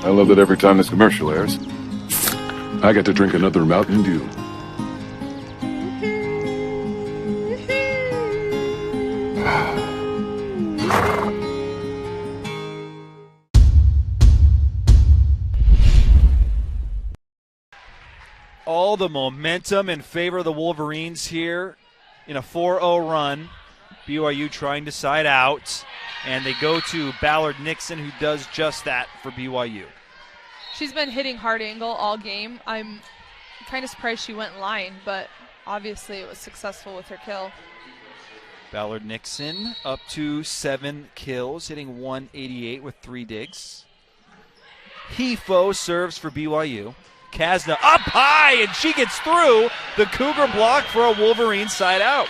I love that every time this commercial airs, I get to drink another Mountain Dew. All the momentum in favor of the Wolverines here in a 4-0 run. BYU trying to side out, and they go to Ballard Nixon, who does just that for BYU. She's been hitting hard angle all game. I'm kind of surprised she went line, but obviously it was successful with her kill. Ballard Nixon up to 7 kills, hitting 188 with 3 digs. Hefo serves for BYU. Kasna up high, and she gets through the Cougar block for a Wolverine side out.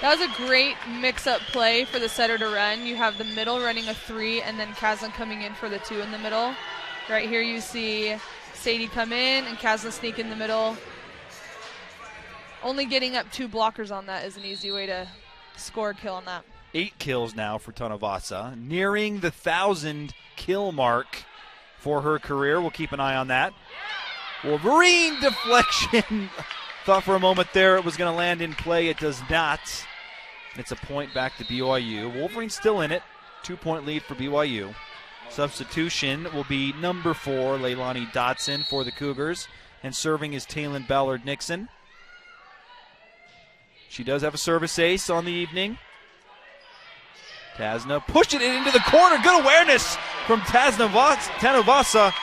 That was a great mix-up play for the setter to run. You have the middle running a 3, and then Kasna coming in for the 2 in the middle. Right here you see Sadie come in and Kasna sneak in the middle. Only getting up 2 blockers on that is an easy way to score a kill on that. 8 kills now for Tanavasa, nearing the 1,000 kill mark for her career. We'll keep an eye on that. Wolverine deflection. Thought for a moment there it was going to land in play. It does not. It's a point back to BYU. Wolverine still in it. 2-point lead for BYU. Substitution will be number 4, Leilani Dotson for the Cougars. And serving is Taylin Ballard Nixon. She does have a service ace on the evening. Tasna pushed it into the corner. Good awareness from Tanovasa.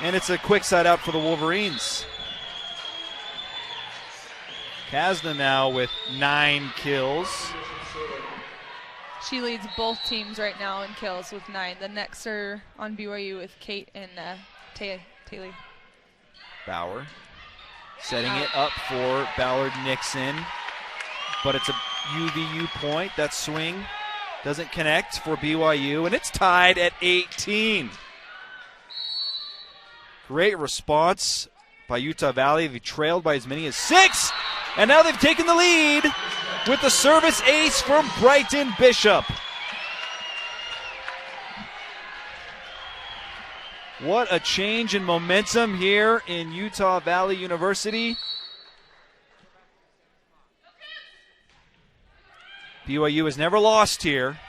And it's a quick side out for the Wolverines. Kasna now with 9 kills. She leads both teams right now in kills with 9. The next are on BYU with Kate and Taylor. Bauer setting it up for Ballard Nixon. But it's a UVU point. That swing doesn't connect for BYU, and it's tied at 18. Great response by Utah Valley. They trailed by as many as 6, and now they've taken the lead with the service ace from Brighton Bishop. What a change in momentum here in Utah Valley University. BYU has never lost here.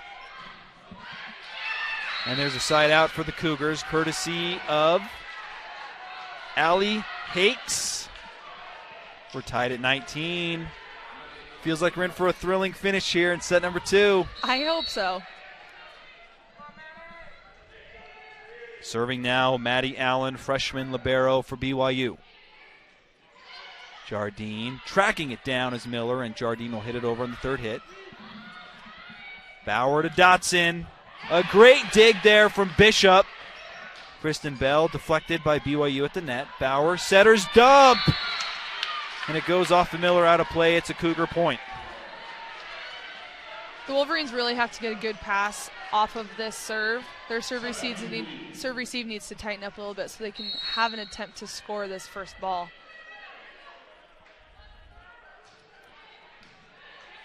And there's a side out for the Cougars, courtesy of Allie Hakes. We're tied at 19. Feels like we're in for a thrilling finish here in set number 2. I hope so. Serving now, Maddie Allen, freshman libero for BYU. Jardine tracking it down as Miller, and Jardine will hit it over on the third hit. Bauer to Dotson. A great dig there from Bishop. Kristen Bell deflected by BYU at the net. Bauer, setter's dump. And it goes off the Miller out of play. It's a Cougar point. The Wolverines really have to get a good pass off of this serve. Their serve receive needs to tighten up a little bit so they can have an attempt to score this first ball.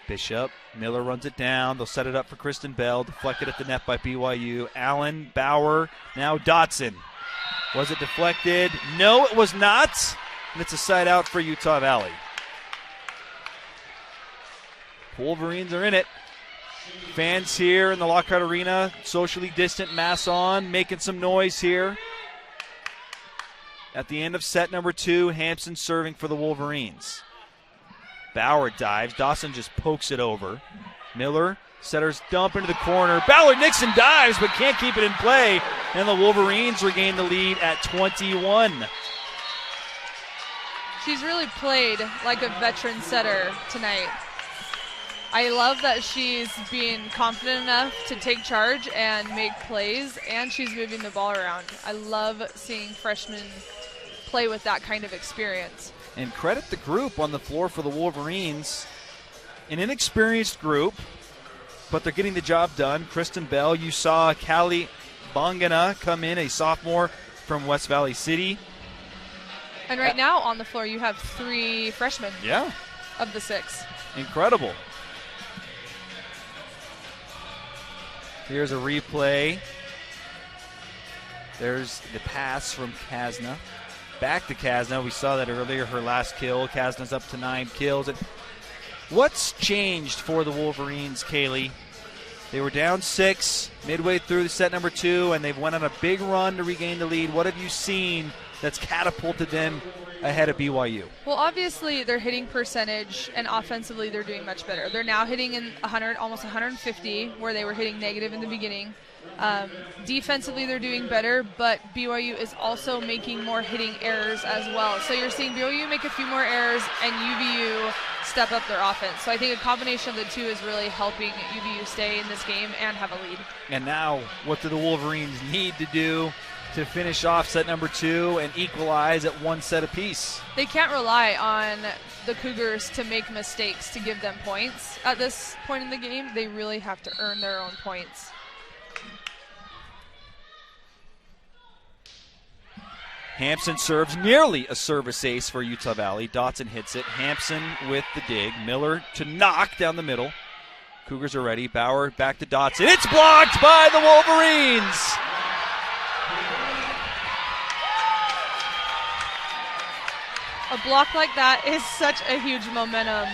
Bishop, Miller runs it down. They'll set it up for Kristen Bell. Deflected at the net by BYU. Allen, Bauer, now Dotson. Was it deflected? No, it was not. And it's a side out for Utah Valley. Wolverines are in it. Fans here in the Lockhart Arena, socially distant, mask on, making some noise here. At the end of set number 2, Hampson serving for the Wolverines. Bauer dives. Dawson just pokes it over. Miller, setter's dump into the corner. Ballard-Nixon dives but can't keep it in play. And the Wolverines regain the lead at 21. She's really played like a veteran setter tonight. I love that she's being confident enough to take charge and make plays, and she's moving the ball around. I love seeing freshmen play with that kind of experience. And credit the group on the floor for the Wolverines. An inexperienced group, but they're getting the job done. Kristen Bell, you saw Callie Bongana come in, a sophomore from West Valley City. And right now on the floor you have 3 freshmen. Yeah. Of the 6. Incredible. Here's a replay. There's the pass from Kasna. Back to Kasna. We saw that earlier, her last kill. Kasna's up to 9 kills. And what's changed for the Wolverines, Kaylee? They were down 6 midway through the set number 2, and they've went on a big run to regain the lead. What have you seen that's catapulted them ahead of BYU? Well, obviously their hitting percentage and offensively they're doing much better. They're now hitting in 100, almost 150, where they were hitting negative in the beginning. Defensively they're doing better, but BYU is also making more hitting errors as well. So you're seeing BYU make a few more errors and UVU step up their offense. So I think a combination of the two is really helping UVU stay in this game and have a lead. And now what do the Wolverines need to do to finish off set number 2 and equalize at 1 set apiece? They can't rely on the Cougars to make mistakes to give them points. At this point in the game, they really have to earn their own points. Hampson serves, nearly a service ace for Utah Valley. Dotson hits it. Hampson with the dig. Miller to knock down the middle. Cougars are ready. Bauer back to Dotson. It's blocked by the Wolverines. A block like that is such a huge momentum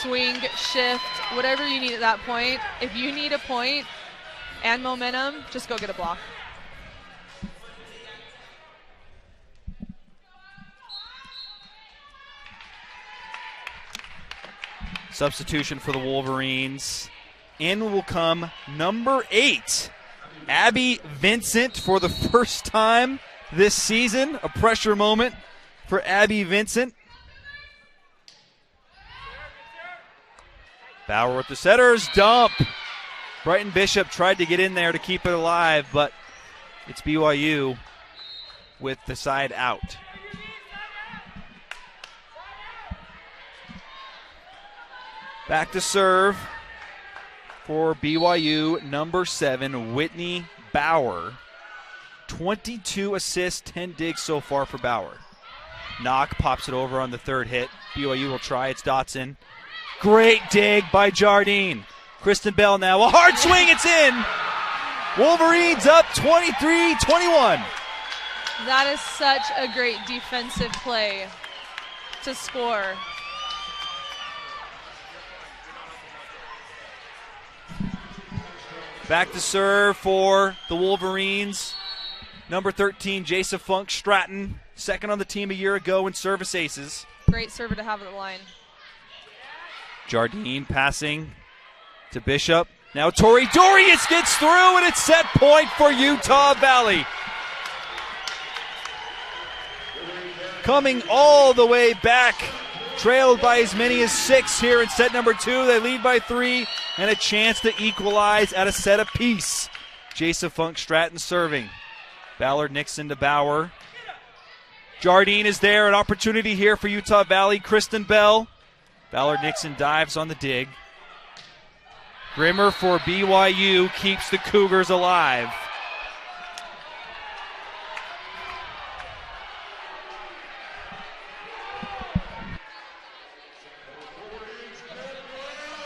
swing, shift, whatever you need at that point. If you need a point and momentum, just go get a block. Substitution for the Wolverines. In will come number 8, Abby Vincent, for the first time this season. A pressure moment for Abby Vincent. Bauer with the setter's dump. Brighton Bishop tried to get in there to keep it alive, but it's BYU with the side out. Back to serve for BYU, number 7, Whitney Bauer. 22 assists, 10 digs so far for Bauer. Knock pops it over on the third hit. BYU will try. It's Dotson. Great dig by Jardine. Kristen Bell now. A hard swing. It's in. Wolverines up 23-21. That is such a great defensive play to score. Back to serve for the Wolverines. Number 13, Jasa Funk Stratton, second on the team a year ago in service aces. Great server to have at the line. Jardine passing to Bishop. Now Tori Dorius gets through, and it's set point for Utah Valley. Coming all the way back, trailed by as many as 6 here in set number 2. They lead by 3, and a chance to equalize at a set apiece. Jasa Funk Stratton serving. Ballard Nixon to Bauer. Jardine is there, an opportunity here for Utah Valley. Kristen Bell. Ballard Nixon dives on the dig. Grimmer for BYU keeps the Cougars alive.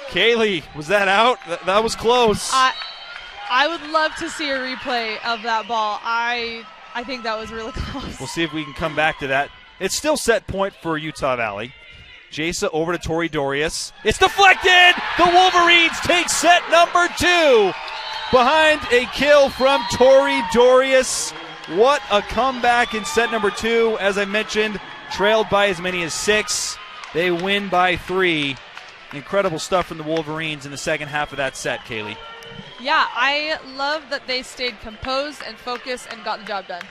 Kaylee, was that out? That was close. I would love to see a replay of that ball. I think that was really close. We'll see if we can come back to that. It's still set point for Utah Valley. Jasa over to Tori Dorius. It's deflected! The Wolverines take set number 2 behind a kill from Tori Dorius. What a comeback in set number 2. As I mentioned, trailed by as many as 6. They win by 3. Incredible stuff from the Wolverines in the second half of that set, Kaylee. Yeah, I love that they stayed composed and focused and got the job done.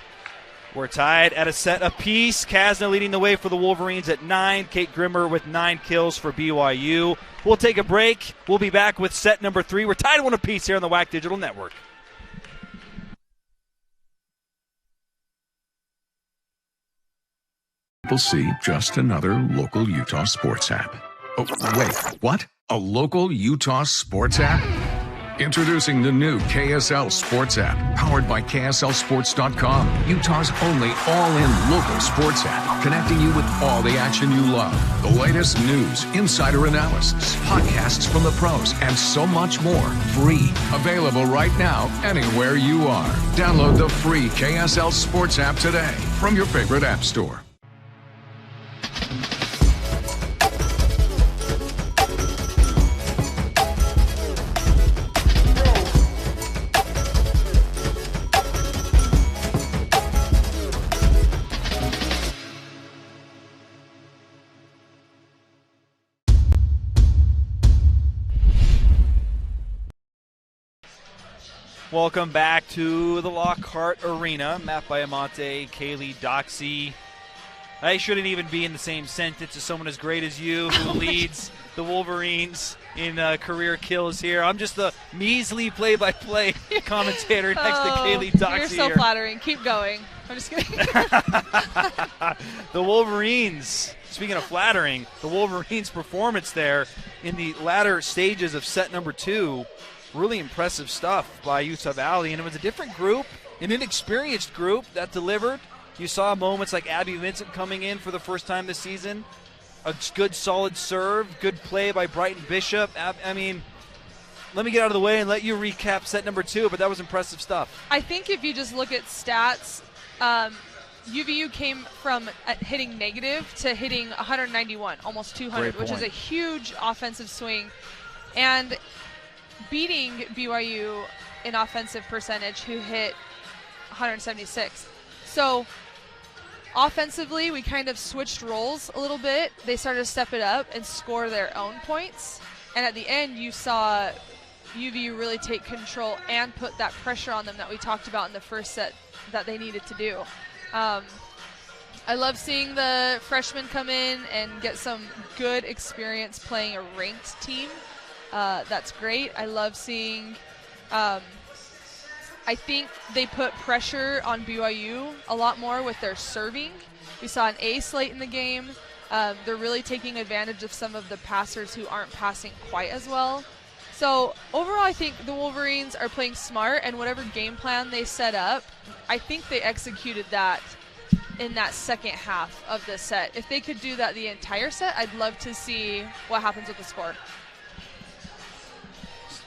We're tied at a set apiece. Kasna leading the way for the Wolverines at 9. Kate Grimmer with 9 kills for BYU. We'll take a break. We'll be back with set number 3. We're tied 1 apiece here on the WAC Digital Network. People see just another local Utah sports app. Oh, wait, what? A local Utah sports app? Introducing the new KSL Sports app, powered by KSLSports.com, Utah's only all-in local sports app, connecting you with all the action you love, the latest news, insider analysis, podcasts from the pros, and so much more. Free. Available right now, anywhere you are. Download the free KSL Sports app today from your favorite app store. Welcome back to the Lockhart Arena. Matt Biamonte, Kaylee Doxey. I shouldn't even be in the same sentence as someone as great as you who leads the Wolverines in career kills here. I'm just the measly play-by-play commentator next to Kaylee Doxey. You're so here. flattering. Keep going. I'm just kidding. The Wolverines, speaking of flattering, the Wolverines' performance there in the latter stages of set number 2, really impressive stuff by Utah Valley, and it was a different group, an inexperienced group that delivered. You saw moments like Abby Vincent coming in for the first time this season, a good solid serve, good play by Brighton Bishop. I mean, let me get out of the way and let you recap set number 2, but that was impressive stuff. I think if you just look at stats, UVU came from hitting negative to hitting 191, almost 200, which is a huge offensive swing. And beating BYU in offensive percentage, who hit 176. So offensively, we kind of switched roles a little bit. They started to step it up and score their own points. And at the end, you saw UVU really take control and put that pressure on them that we talked about in the first set that they needed to do. I love seeing the freshmen come in and get some good experience playing a ranked team. That's great. I love seeing, I think they put pressure on BYU a lot more with their serving. We saw an ace late in the game. They're really taking advantage of some of the passers who aren't passing quite as well. So overall, I think the Wolverines are playing smart, and whatever game plan they set up, I think they executed that in that second half of the set. If they could do that the entire set, I'd love to see what happens with the score.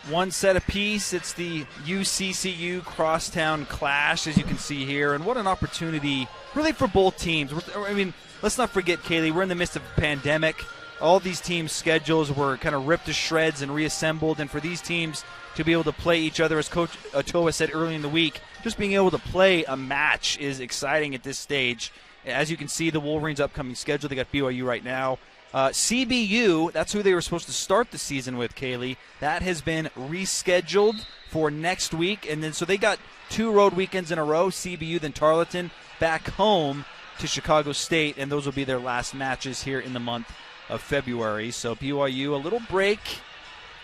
one set apiece. It's the UCCU Crosstown Clash, as you can see here. And what an opportunity, really, for both teams. I mean, let's not forget, Kaylee, we're in the midst of a pandemic. All these teams' schedules were kind of ripped to shreds and reassembled. And for these teams to be able to play each other, as Coach Otoa said early in the week, just being able to play a match is exciting at this stage. As you can see, the Wolverines' upcoming schedule, they got BYU right now. CBU, that's who they were supposed to start the season with, Kaylee. That has been rescheduled for next week. And then so they got 2 road weekends in a row, CBU, then Tarleton, back home to Chicago State. And those will be their last matches here in the month of February. So BYU, a little break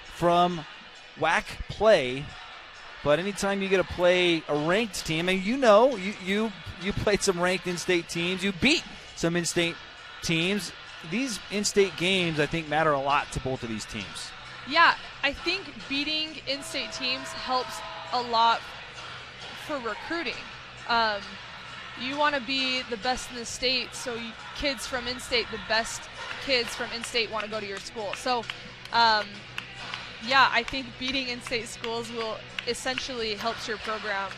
from WAC play. But anytime you get to play a ranked team, and you played some ranked in-state teams, you beat some in-state teams. These in-state games, I think, matter a lot to both of these teams. Yeah, I think beating in-state teams helps a lot for recruiting. You want to be the best in the state, so kids from in-state, the best kids from in-state want to go to your school. So, yeah, I think beating in-state schools will essentially helps your program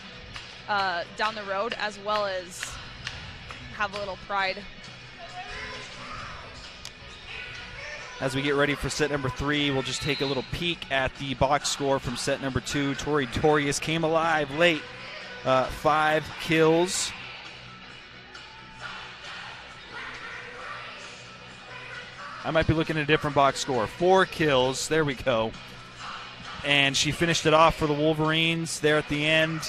down the road, as well as have a little pride. As we get ready for set number 3, we'll just take a little peek at the box score from set number 2. Tori Dorius came alive late. 5 kills. I might be looking at a different box score. 4 kills. There we go. And she finished it off for the Wolverines there at the end.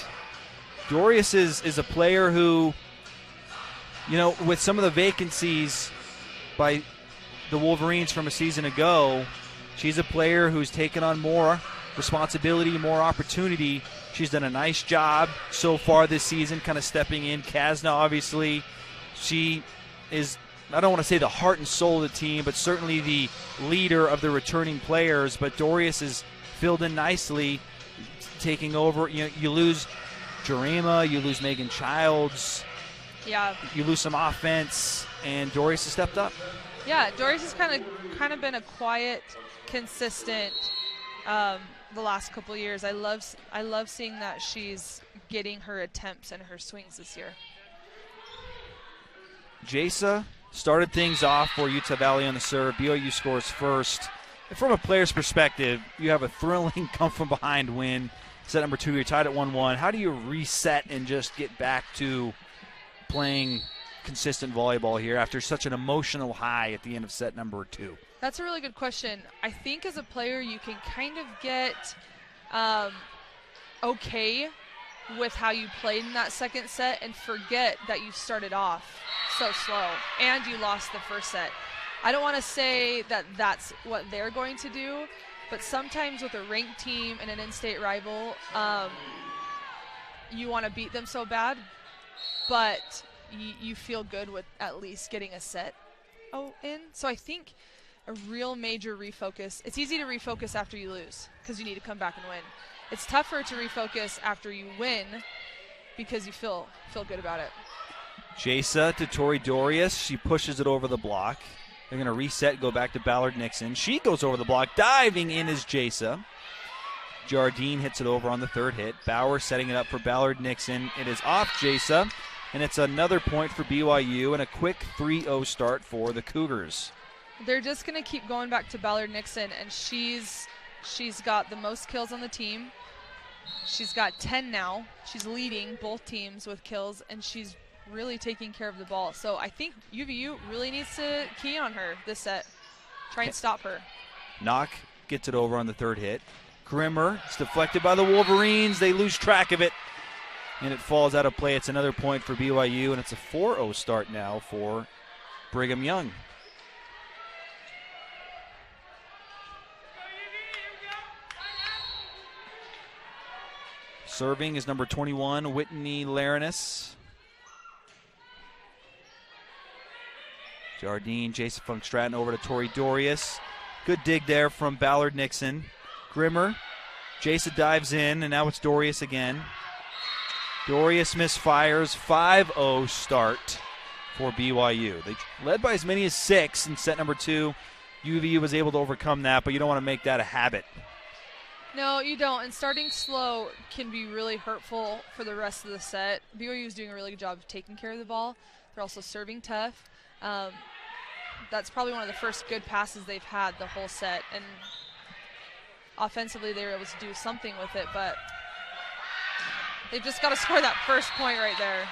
Dorius is a player who, with some of the vacancies by the Wolverines from a season ago, she's a player who's taken on more responsibility, more opportunity. She's done a nice job so far this season, kind of stepping in. Kasna, obviously, she is, I don't want to say the heart and soul of the team, but certainly the leader of the returning players. But Dorius has filled in nicely, taking over. You lose Jarema, you lose Megan Childs. Yeah. You lose some offense, and Dorius has stepped up. Yeah, Dorius has kind of been a quiet, consistent the last couple of years. I love seeing that she's getting her attempts and her swings this year. Jasa started things off for Utah Valley on the serve. BYU scores first. And from a player's perspective, you have a thrilling come-from-behind win. Set number 2, you're tied at 1-1. How do you reset and just get back to playing consistent volleyball here after such an emotional high at the end of set number 2? That's a really good question. I think as a player you can kind of get okay with how you played in that second set and forget that you started off so slow and you lost the first set. I don't want to say that that's what they're going to do, but sometimes with a ranked team and an in-state rival, you want to beat them so bad, but you feel good with at least getting a set in. So I think a real major refocus. It's easy to refocus after you lose because you need to come back and win. It's tougher to refocus after you win because you feel good about it. Jasa to Tori Dorius. She pushes it over the block. They're going to reset, go back to Ballard Nixon. She goes over the block. Diving in is Jasa. Jardine hits it over on the third hit. Bauer setting it up for Ballard Nixon. It is off Jasa, and it's another point for BYU and a quick 3-0 start for the Cougars. They're just going to keep going back to Ballard Nixon, and she's got the most kills on the team. She's got 10 now. She's leading both teams with kills, and she's really taking care of the ball. So I think UVU really needs to key on her this set. Try and stop her. Knock gets it over on the third hit. Grimmer, it's deflected by the Wolverines. They lose track of it, and it falls out of play. It's another point for BYU, and it's a 4-0 start now for Brigham Young. Serving is number 21, Whitney Laranis. Jardine, Jason Funk Stratton over to Tori Dorius. Good dig there from Ballard Nixon. Grimmer, Jason dives in, and now it's Dorius again. Dorius misfires, 5-0 start for BYU. They led by as many as 6 in set number 2. UVU was able to overcome that, but you don't want to make that a habit. No, you don't. And starting slow can be really hurtful for the rest of the set. BYU is doing a really good job of taking care of the ball. They're also serving tough. That's probably one of the first good passes they've had the whole set. And offensively, they were able to do something with it, but they've just got to score that first point right there.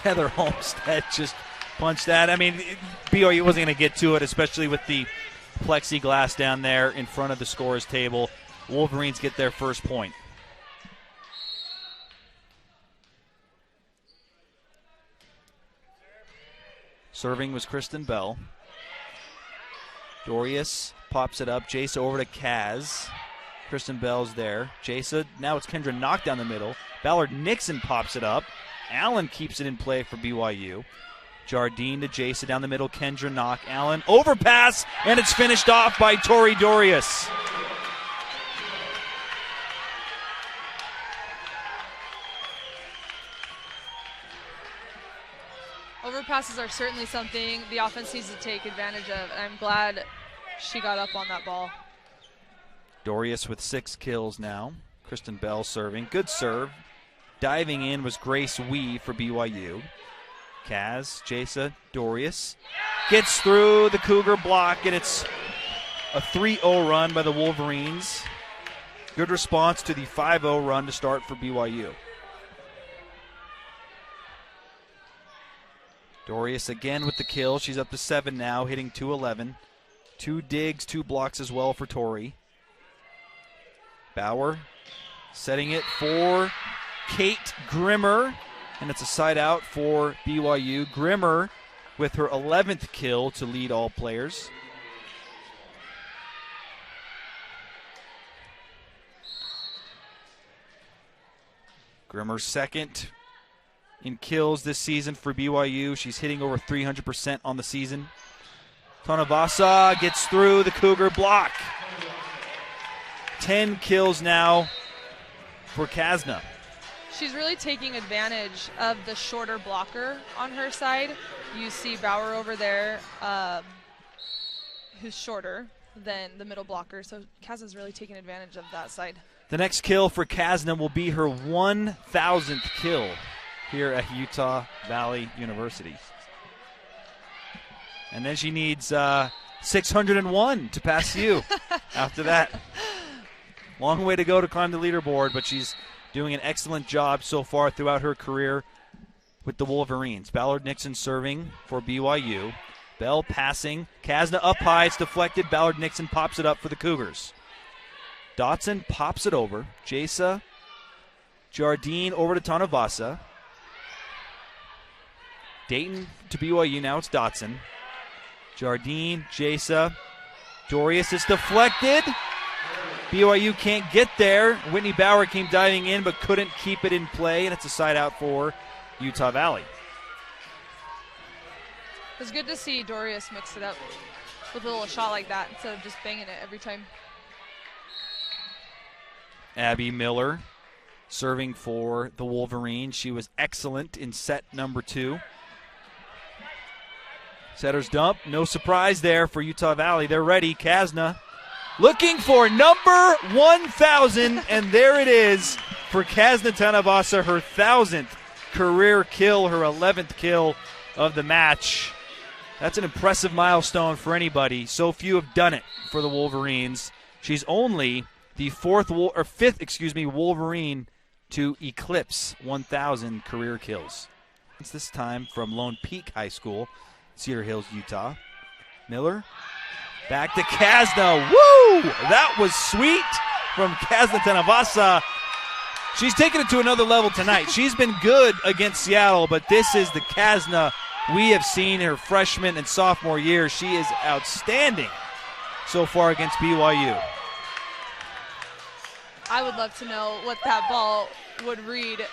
Heather Olmstead just punched that. I mean, BYU wasn't going to get to it, especially with the plexiglass down there in front of the scorer's table. Wolverines get their first point. Serving was Kristen Bell. Dorius pops it up. Jasa over to Kaz. Kristen Bell's there. Jasa, now it's Kendra Knock down the middle. Ballard Nixon pops it up. Allen keeps it in play for BYU. Jardine to Jasa down the middle. Kendra Knock. Allen overpass, and it's finished off by Tori Dorius. Overpasses are certainly something the offense needs to take advantage of, and I'm glad she got up on that ball. Dorius with 6 kills now. Kristen Bell serving. Good serve. Diving in was Grace Wee for BYU. Kaz, Jasa, Dorius gets through the Cougar block, and it's a 3-0 run by the Wolverines. Good response to the 5-0 run to start for BYU. Dorius again with the kill. She's up to 7 now, hitting .211. 2 digs, 2 blocks as well for Tori. Bauer setting it for Kate Grimmer, and it's a side out for BYU. Grimmer with her 11th kill to lead all players. Grimmer's second in kills this season for BYU. She's hitting over 300% on the season. Tonavasa gets through the Cougar block. 10 kills now for Kasna. She's really taking advantage of the shorter blocker on her side. You see Bauer over there, who's shorter than the middle blocker. So Kasna's really taking advantage of that side. The next kill for Kasna will be her 1,000th kill here at Utah Valley University. And then she needs 601 to pass you after that. Long way to go to climb the leaderboard, but she's doing an excellent job so far throughout her career with the Wolverines. Ballard Nixon serving for BYU. Bell passing. Kasna up high. It's deflected. Ballard Nixon pops it up for the Cougars. Dotson pops it over. Jasa Jardine over to Tonavasa. Dayton to BYU. Now it's Dotson. Jardine, Jasa. Dorius is deflected. BYU can't get there. Whitney Bauer came diving in but couldn't keep it in play, and it's a side out for Utah Valley. It was good to see Dorius mix it up with a little shot like that instead of just banging it every time. Abby Miller serving for the Wolverines. She was excellent in set number 2. Setter's dump. No surprise there for Utah Valley. They're ready. Kasna looking for number 1,000, and there it is for Kasna Tonavasa, her 1,000th career kill, her 11th kill of the match. That's an impressive milestone for anybody. So few have done it for the Wolverines. She's only the fifth Wolverine to eclipse 1,000 career kills. It's this time from Lone Peak High School, Cedar Hills, Utah. Miller back to Kasna. Woo! That was sweet from Kasna Tonavasa. She's taken it to another level tonight. She's been good against Seattle, but this is the Kasna we have seen her freshman and sophomore year. She is outstanding so far against BYU. I would love to know what that ball would read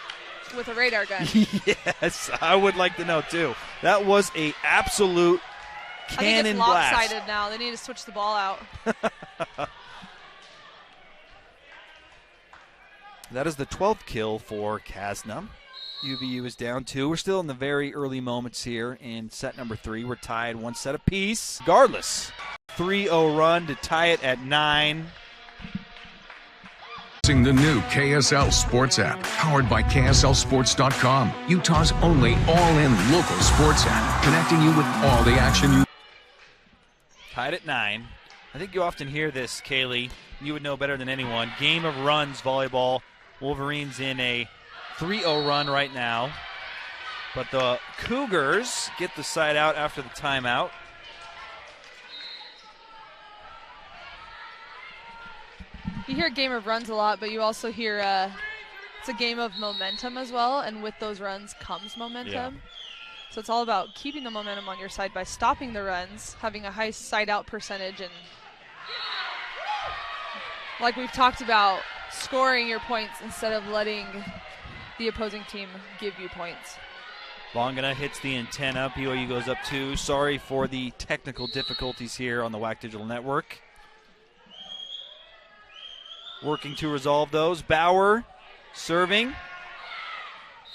with a radar gun. Yes, I would like to know too. That was an absolute cannon blast. I think it's lopsided now. They need to switch the ball out. That is the 12th kill for Kasna. UVU is down 2. We're still in the very early moments here in set number 3. We're tied 1 set apiece. Regardless, 3-0 run to tie it at 9. Introducing the new KSL Sports app, powered by KSLSports.com. Utah's only all-in local sports app, connecting you with all the action you... Tied at 9. I think you often hear this, Kaylee. You would know better than anyone. Game of runs, volleyball. Wolverines in a 3-0 run right now. But the Cougars get the side out after the timeout. You hear game of runs a lot, but you also hear it's a game of momentum as well, and with those runs comes momentum. Yeah. So it's all about keeping the momentum on your side by stopping the runs, having a high side-out percentage, and like we've talked about, scoring your points instead of letting the opposing team give you points. Bongana hits the antenna. BYU goes up 2. Sorry for the technical difficulties here on the WAC Digital Network. Working to resolve those. Bauer serving.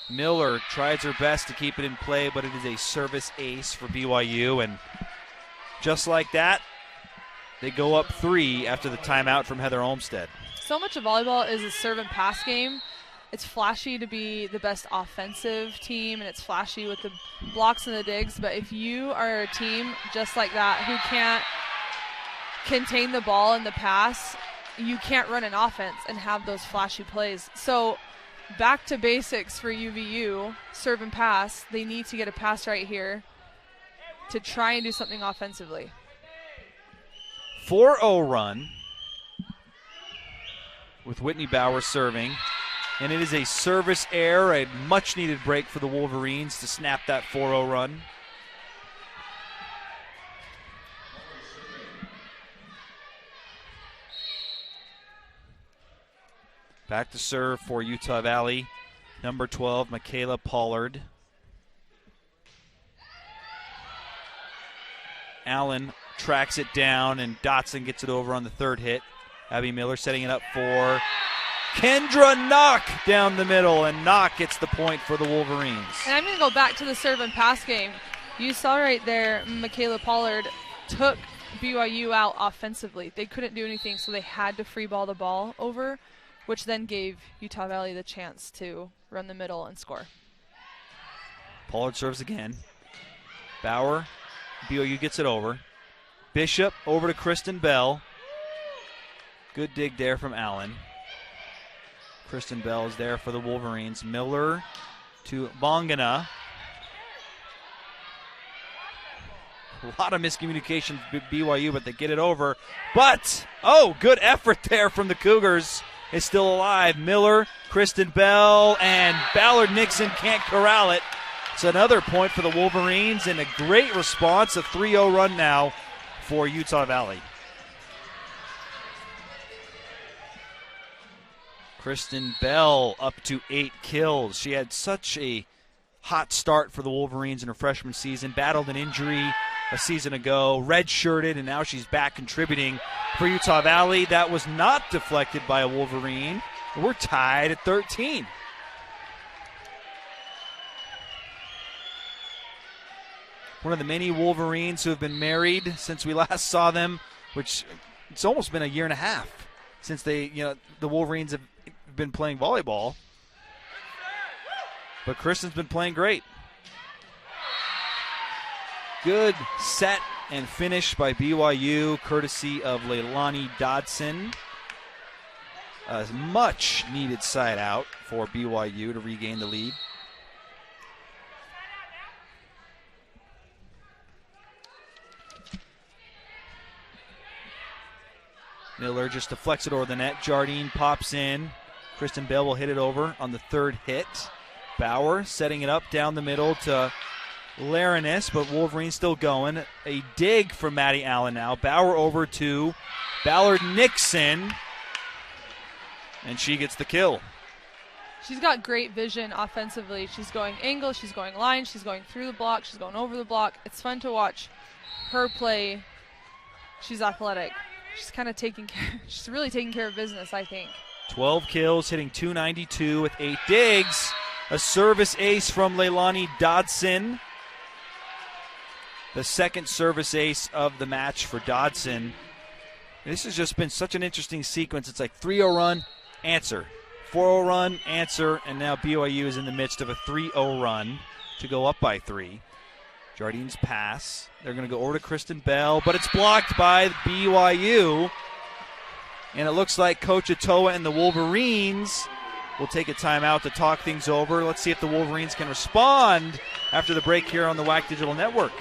Miller tries her best to keep it in play, but it is a service ace for BYU. And just like that, they go up 3 after the timeout from Heather Olmstead. So much of volleyball is a serve and pass game. It's flashy to be the best offensive team, and it's flashy with the blocks and the digs. But if you are a team just like that who can't contain the ball in the pass, you can't run an offense and have those flashy plays. So back to basics for UVU, serve and pass. They need to get a pass right here to try and do something offensively. 4-0 run with Whitney Bauer serving. And it is a service error, a much-needed break for the Wolverines to snap that 4-0 run. Back to serve for Utah Valley, number 12, Michaela Pollard. Allen tracks it down, and Dotson gets it over on the third hit. Abby Miller setting it up for Kendra Knock down the middle, and Knock gets the point for the Wolverines. And I'm going to go back to the serve and pass game. You saw right there, Michaela Pollard took BYU out offensively. They couldn't do anything, so they had to free ball the ball over, which then gave Utah Valley the chance to run the middle and score. Pollard serves again. Bauer, BYU gets it over. Bishop over to Kristen Bell. Good dig there from Allen. Kristen Bell is there for the Wolverines. Miller to Bongana. A lot of miscommunication with BYU, but they get it over. But, good effort there from the Cougars. Is still alive. Miller, Kristen Bell, and Ballard Nixon can't corral it. It's another point for the Wolverines, and a great response. A 3-0 run now for Utah Valley. Kristen Bell up to 8 kills. She had such a hot start for the Wolverines in her freshman season. Battled an injury a season ago, redshirted, and now she's back contributing for Utah Valley. That was not deflected by a Wolverine. We're tied at 13. One of the many Wolverines who have been married since we last saw them, which it's almost been a year and a half since the Wolverines have been playing volleyball. But Kristen's been playing great. Good set and finish by BYU, courtesy of Leilani Dodson. A much needed side out for BYU to regain the lead. Miller just deflects it over the net. Jardine pops in. Kristen Bell will hit it over on the third hit. Bauer setting it up down the middle to Larinus, but Wolverine still going. A dig from Maddie Allen now. Bauer over to Ballard Nixon, and she gets the kill. She's got great vision offensively. She's going angle, she's going line, she's going through the block, she's going over the block. It's fun to watch her play. She's athletic. She's kind of she's really taking care of business, I think. 12 kills, hitting .292 with 8 digs. A service ace from Leilani Dodson. The second service ace of the match for Dodson. This has just been such an interesting sequence. It's like 3-0 run, answer. 4-0 run, answer, and now BYU is in the midst of a 3-0 run to go up by 3. Jardine's pass. They're going to go over to Kristen Bell, but it's blocked by BYU. And it looks like Coach Atoa and the Wolverines will take a timeout to talk things over. Let's see if the Wolverines can respond after the break here on the WAC Digital Network.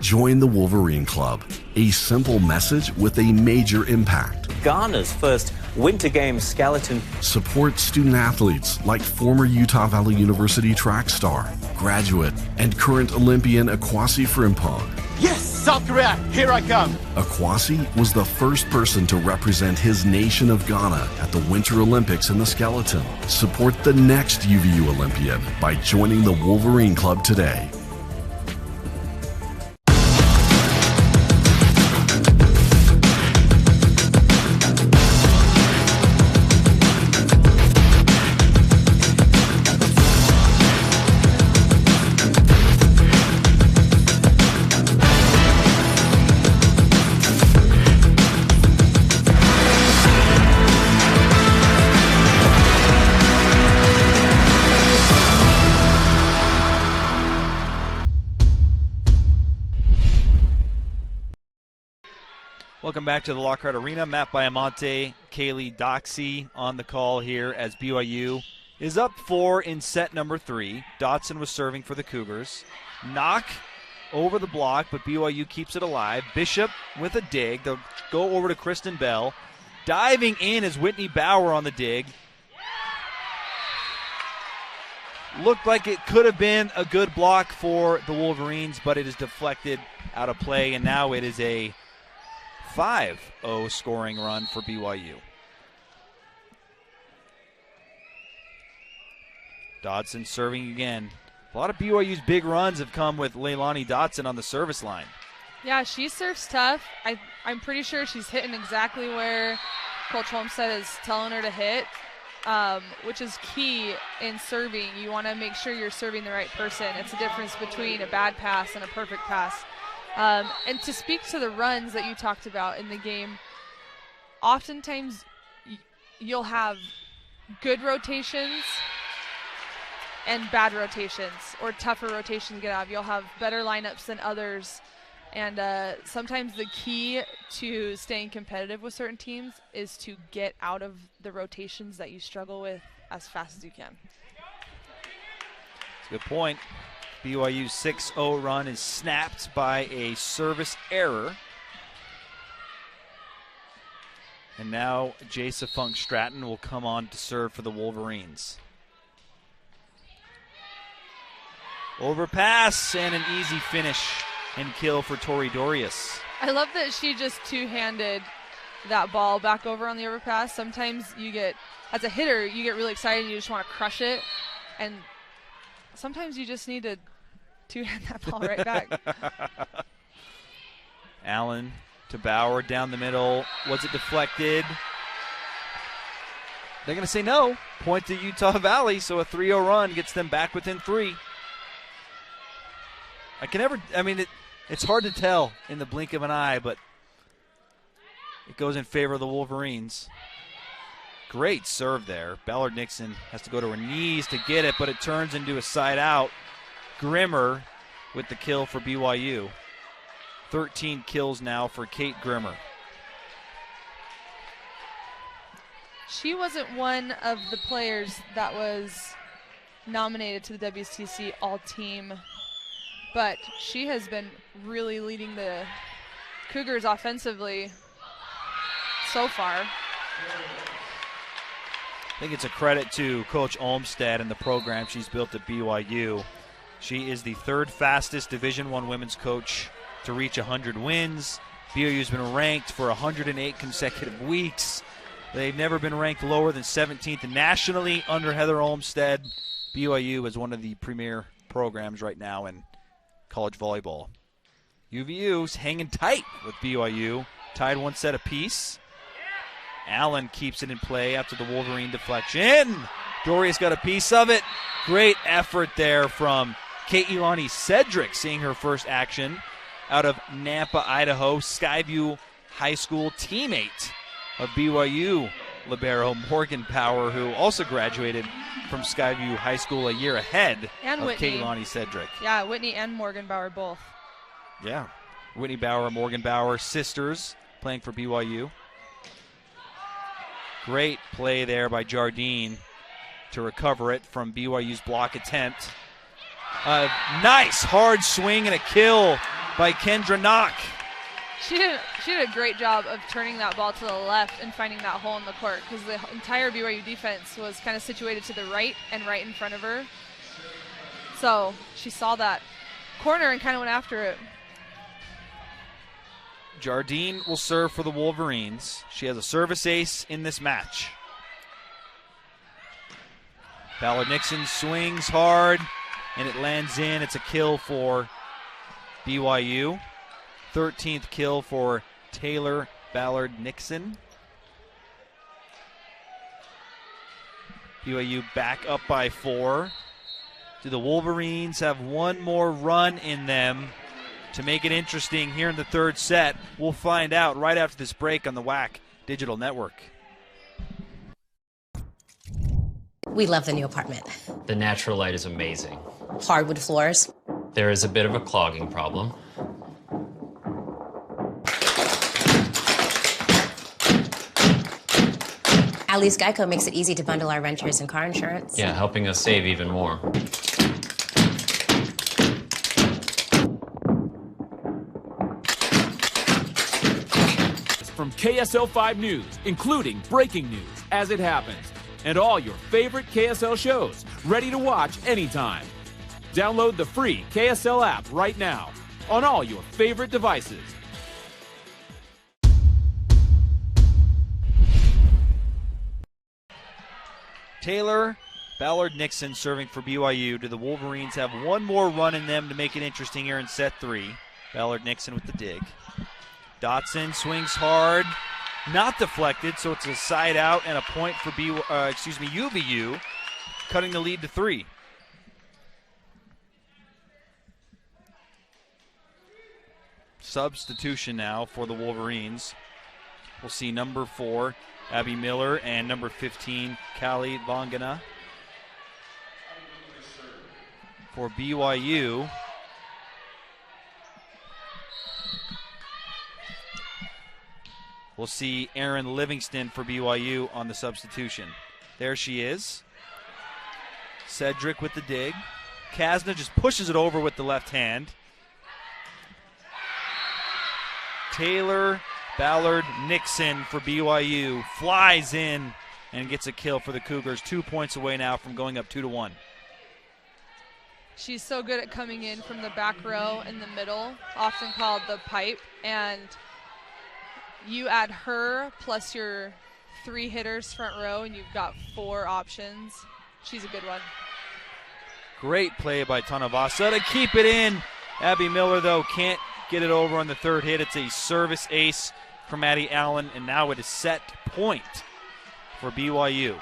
Join the Wolverine Club, a simple message with a major impact. Ghana's first Winter Games skeleton. Support student athletes like former Utah Valley University track star, graduate, and current Olympian Akwasi Frimpong. Yes, South Korea, here I come. Akwasi was the first person to represent his nation of Ghana at the Winter Olympics in the skeleton. Support the next UVU Olympian by joining the Wolverine Club today. Welcome back to the Lockhart Arena. Matt Biamonte, Kaylee Doxey on the call here as BYU is up 4 in set number 3. Dotson was serving for the Cougars. Knock over the block, but BYU keeps it alive. Bishop with a dig. They'll go over to Kristen Bell. Diving in is Whitney Bauer on the dig. Looked like it could have been a good block for the Wolverines, but it is deflected out of play, and now it is a 5-0 scoring run for BYU. Dodson serving again. A lot of BYU's big runs have come with Leilani Dotson on the service line. Yeah, she serves tough. I'm pretty sure she's hitting exactly where Coach Homestead is telling her to hit, which is key in serving. You want to make sure you're serving the right person. It's a difference between a bad pass and a perfect pass. And to speak to the runs that you talked about in the game, oftentimes you'll have good rotations and bad rotations, or tougher rotations to get out of. You'll have better lineups than others. And sometimes the key to staying competitive with certain teams is to get out of the rotations that you struggle with as fast as you can. That's a good point. BYU's 6-0 run is snapped by a service error. And now Jasa Funk Stratton will come on to serve for the Wolverines. Overpass and an easy finish and kill for Tori Dorius. I love that she just two-handed that ball back over on the overpass. Sometimes you get, as a hitter, you get really excited and you just want to crush it. And sometimes you just need to two-hand that ball right back. Allen to Bauer down the middle. Was it deflected? They're going to say no. Point to Utah Valley, so a 3-0 run gets them back within 3. It's hard to tell in the blink of an eye, but it goes in favor of the Wolverines. Great serve there. Ballard Nixon has to go to her knees to get it, but it turns into a side out. Grimmer with the kill for BYU. 13 kills now for Kate Grimmer. She wasn't one of the players that was nominated to the WSTC All-Team, but she has been really leading the Cougars offensively so far. I think it's a credit to Coach Olmstead and the program she's built at BYU. She is the third fastest Division I women's coach to reach 100 wins. BYU's been ranked for 108 consecutive weeks. They've never been ranked lower than 17th nationally under Heather Olmstead. BYU is one of the premier programs right now in college volleyball. UVU's hanging tight with BYU, tied one set apiece. Allen keeps it in play after the Wolverine deflection. Doria's got a piece of it. Great effort there from Kaitlani Cedric, seeing her first action out of Nampa, Idaho. Skyview High School teammate of BYU libero Morgan Power, who also graduated from Skyview High School a year ahead and of Whitney. Kaylani Cedric. Yeah, Whitney and Morgan Bauer both. Yeah, Whitney Bauer, Morgan Bauer, sisters playing for BYU. Great play there by Jardine to recover it from BYU's block attempt. A nice hard swing and a kill by Kendra Knock. She did a great job of turning that ball to the left and finding that hole in the court, because the entire BYU defense was kind of situated to the right and right in front of her. So she saw that corner and kind of went after it. Jardine will serve for the Wolverines. She has a service ace in this match. Ballard Nixon swings hard, and it lands in. It's a kill for BYU. 13th kill for Taylor Ballard Nixon. BYU back up by 4. Do the Wolverines have one more run in them to make it interesting here in the third set? We'll find out right after this break on the WAC Digital Network. We love the new apartment. The natural light is amazing. Hardwood floors. There is a bit of a clogging problem. At least Geico makes it easy to bundle our renters and car insurance. Yeah, helping us save even more. From KSL 5 News, including breaking news as it happens, and all your favorite KSL shows, ready to watch anytime. Download the free KSL app right now on all your favorite devices. Taylor Ballard Nixon serving for BYU. Do the Wolverines have one more run in them to make it interesting here in set 3? Ballard Nixon with the dig. Dotson swings hard, not deflected, so it's a side out and a point for UVU, cutting the lead to 3. Substitution now for the Wolverines. We'll see number 4, Abby Miller, and number 15, Callie Vongana. For BYU, we'll see Erin Livingston for BYU on the substitution. There she is. Cedric with the dig. Kasna just pushes it over with the left hand. Taylor Ballard Nixon for BYU flies in and gets a kill for the Cougars. 2 points away now from going up 2-1. She's so good at coming in from the back row in the middle, often called the pipe, and you add her plus your 3 hitters front row and you've got 4 options. She's a good one. Great play by Tanavasa to keep it in. Abby Miller, though, can't get it over on the third hit. It's a service ace from Maddie Allen, and now it is set point for BYU.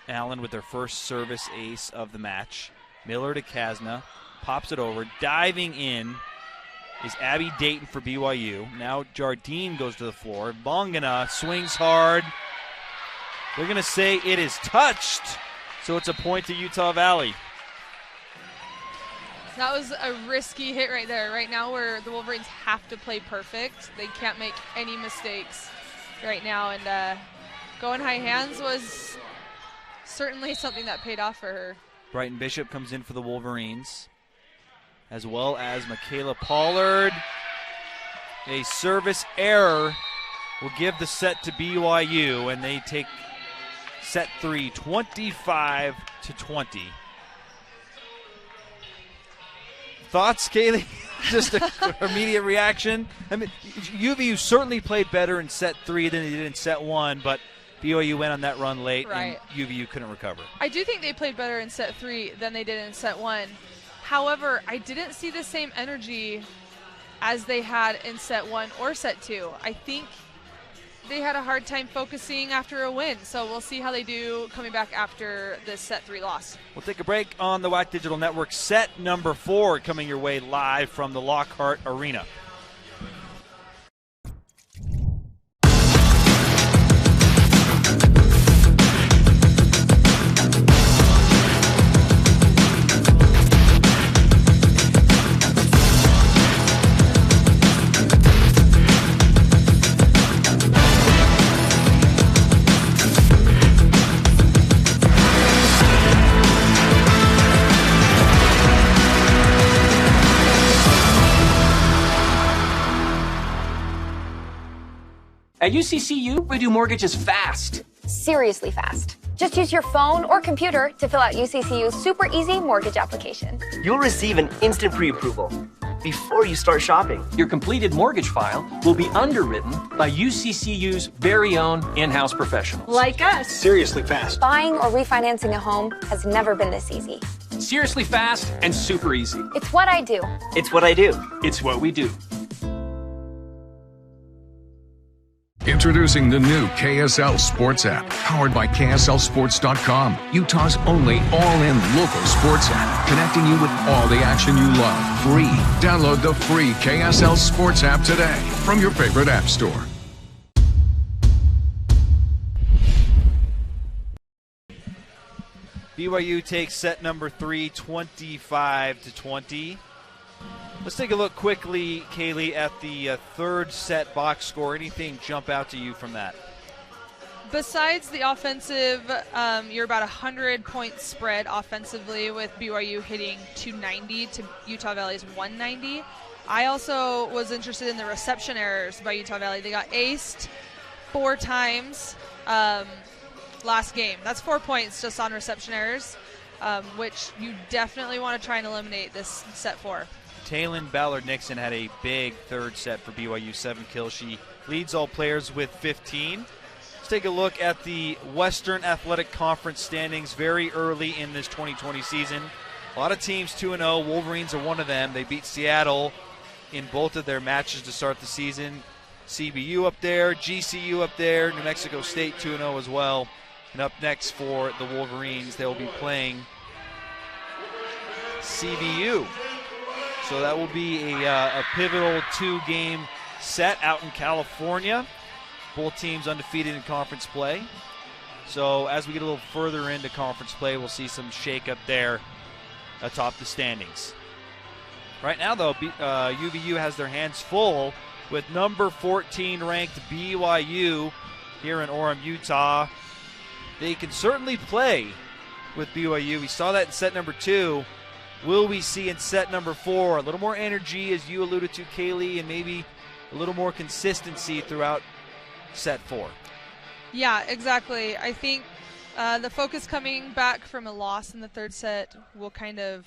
Allen with their first service ace of the match. Miller to Kasna, pops it over. Diving in is Abby Dayton for BYU. Now Jardine goes to the floor. Vongana swings hard. They're going to say it is touched, so it's a point to Utah Valley. That was a risky hit right there. Right now where the Wolverines have to play perfect. They can't make any mistakes right now, and going high hands was certainly something that paid off for her. Brighton Bishop comes in for the Wolverines, as well as Michaela Pollard. A service error will give the set to BYU, and they take set 3, 25-20. Thoughts, Kaylee? Just an immediate reaction. I mean, UVU certainly played better in set 3 than they did in set 1, but BYU went on that run late, right, and UVU couldn't recover. I do think they played better in set 3 than they did in set 1. However, I didn't see the same energy as they had in set 1 or set 2. I think they had a hard time focusing after a win. So we'll see how they do coming back after this set 3 loss. We'll take a break on the WAC Digital Network. Set number 4 coming your way live from the Lockhart Arena. At UCCU, we do mortgages fast. Seriously fast. Just use your phone or computer to fill out UCCU's super easy mortgage application. You'll receive an instant pre-approval before you start shopping. Your completed mortgage file will be underwritten by UCCU's very own in-house professionals. Like us. Seriously fast. Buying or refinancing a home has never been this easy. Seriously fast and super easy. It's what I do. It's what I do. It's what we do. Introducing the new KSL Sports app, powered by KSLSports.com, Utah's only all-in local sports app, connecting you with all the action you love. Free. Download the free KSL Sports app today from your favorite app store. BYU takes set number 3, 25-20. Let's take a look quickly, Kaylee, at the third set box score. Anything jump out to you from that? Besides the offensive, you're about 100-point spread offensively with BYU hitting 290 to Utah Valley's 190. I also was interested in the reception errors by Utah Valley. They got aced 4 times last game. That's 4 points just on reception errors, which you definitely want to try and eliminate this set 4. Taylin Ballard-Nixon had a big third set for BYU, 7 kills. She leads all players with 15. Let's take a look at the Western Athletic Conference standings very early in this 2020 season. A lot of teams 2-0. Wolverines are one of them. They beat Seattle in both of their matches to start the season. CBU up there, GCU up there, New Mexico State 2-0 as well. And up next for the Wolverines, they'll be playing CBU. So that will be a pivotal 2-game set out in California. Both teams undefeated in conference play. So as we get a little further into conference play, we'll see some shake-up there atop the standings. Right now, though, UVU has their hands full with number 14 ranked BYU here in Orem, Utah. They can certainly play with BYU. We saw that in set number 2. Will we see in set number 4 a little more energy, as you alluded to, Kaylee, and maybe a little more consistency throughout set 4? Yeah, exactly. I think the focus coming back from a loss in the third set will kind of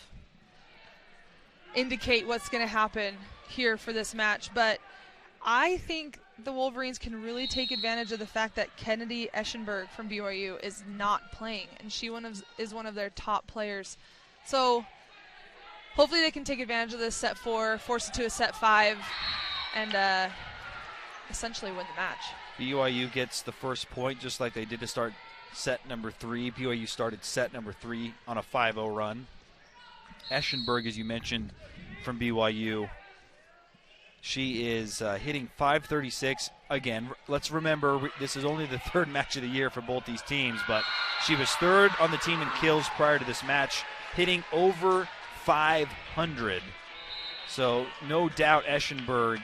indicate what's going to happen here for this match. But I think the Wolverines can really take advantage of the fact that Kennedy Eschenberg from BYU is not playing, and she is one of their top players. So hopefully they can take advantage of this set 4, force it to a set 5, and essentially win the match. BYU gets the first point just like they did to start set number 3. BYU started set number 3 on a 5-0 run. Eschenberg, as you mentioned, from BYU, she is hitting .536. Again, let's remember this is only the third match of the year for both these teams, but she was third on the team in kills prior to this match, hitting over 500. So no doubt Eschenberg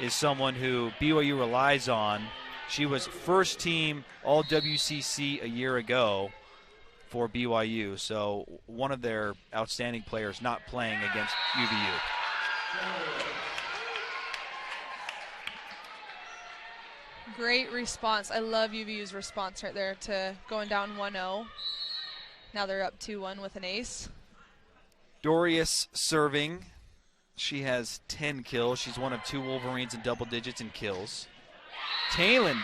is someone who BYU relies on. She was first team all WCC a year ago for BYU, so one of their outstanding players not playing against UVU. Great response. I love UVU's response right there to going down 1-0. Now they're up 2-1 with an ace. Dorius serving. She has 10 kills. She's one of 2 Wolverines in double digits in kills. Taylin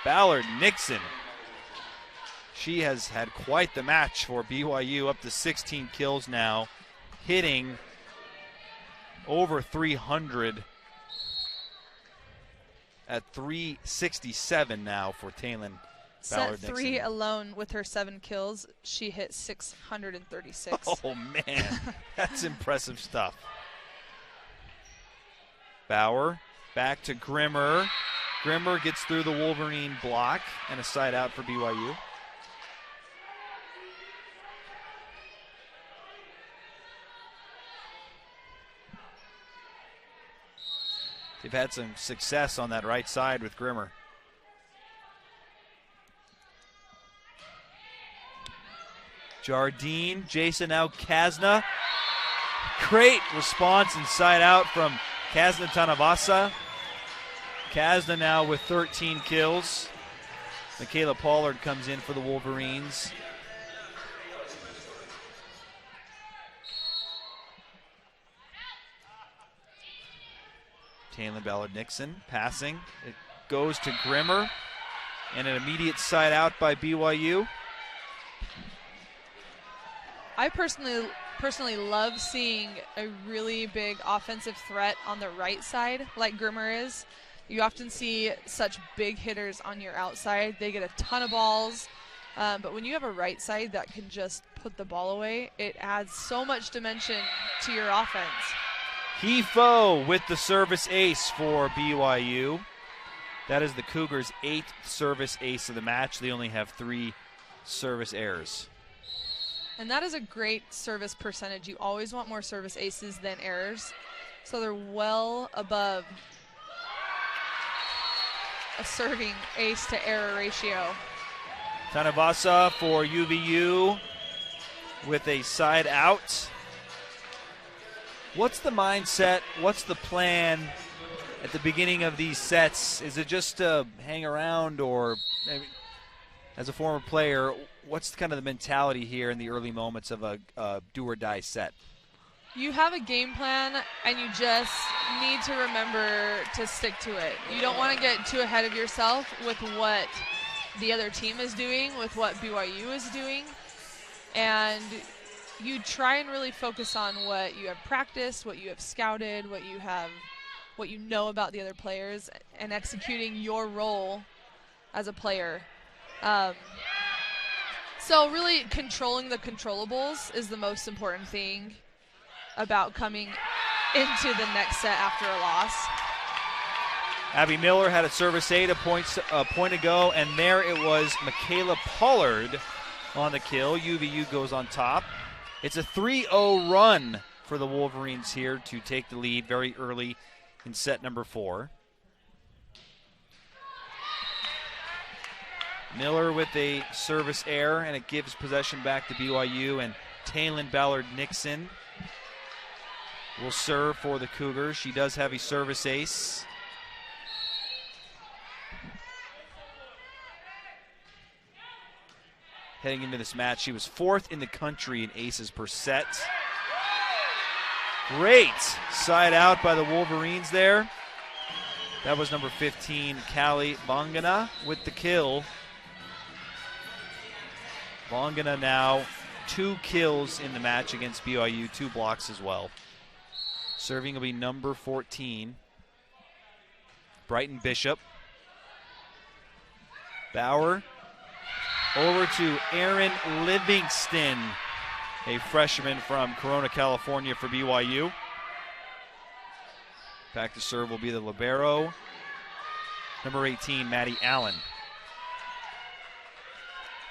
Ballard-Nixon. She has had quite the match for BYU, up to 16 kills now, hitting over 300. at 367 now for Taylin Ballard. Set 3 alone with her 7 kills, she hit 636. Oh, man. That's impressive stuff. Bauer back to Grimmer. Grimmer gets through the Wolverine block and a side out for BYU. They've had some success on that right side with Grimmer. Jardine, Jason, now Kasna. Great response inside out from Kasna Tanavasa. Kasna now with 13 kills. Michaela Pollard comes in for the Wolverines. Taylin Ballard-Nixon passing. It goes to Grimmer. And an immediate side out by BYU. I personally love seeing a really big offensive threat on the right side like Grimmer is. You often see such big hitters on your outside. They get a ton of balls. But when you have a right side that can just put the ball away, it adds so much dimension to your offense. Hefo with the service ace for BYU. That is the Cougars' 8th service ace of the match. They only have 3 service errors. And that is a great service percentage. You always want more service aces than errors. So they're well above a serving ace to error ratio. Tanavasa for UVU with a side out. What's the mindset? What's the plan at the beginning of these sets? Is it just to hang around, or maybe, as a former player, what's kind of the mentality here in the early moments of a do-or-die set? You have a game plan, and you just need to remember to stick to it. You don't want to get too ahead of yourself with what the other team is doing, with what BYU is doing, and you try and really focus on what you have practiced, what you have scouted, what you know about the other players, and executing your role as a player. So really controlling the controllables is the most important thing about coming into the next set after a loss. Abby Miller had a service aid a point ago, and there it was Michaela Pollard on the kill. UVU goes on top. It's a 3-0 run for the Wolverines here to take the lead very early in set number 4. Miller with a service error, and it gives possession back to BYU, and Taylin Ballard-Nixon will serve for the Cougars. She does have a service ace. Heading into this match, she was 4th in the country in aces per set. Great side out by the Wolverines there. That was number 15, Callie Vongana with the kill. Vongana now 2 kills in the match against BYU, 2 blocks as well. Serving will be number 14, Brighton Bishop. Bauer over to Aaron Livingston, a freshman from Corona, California for BYU. Back to serve will be the libero, number 18, Maddie Allen.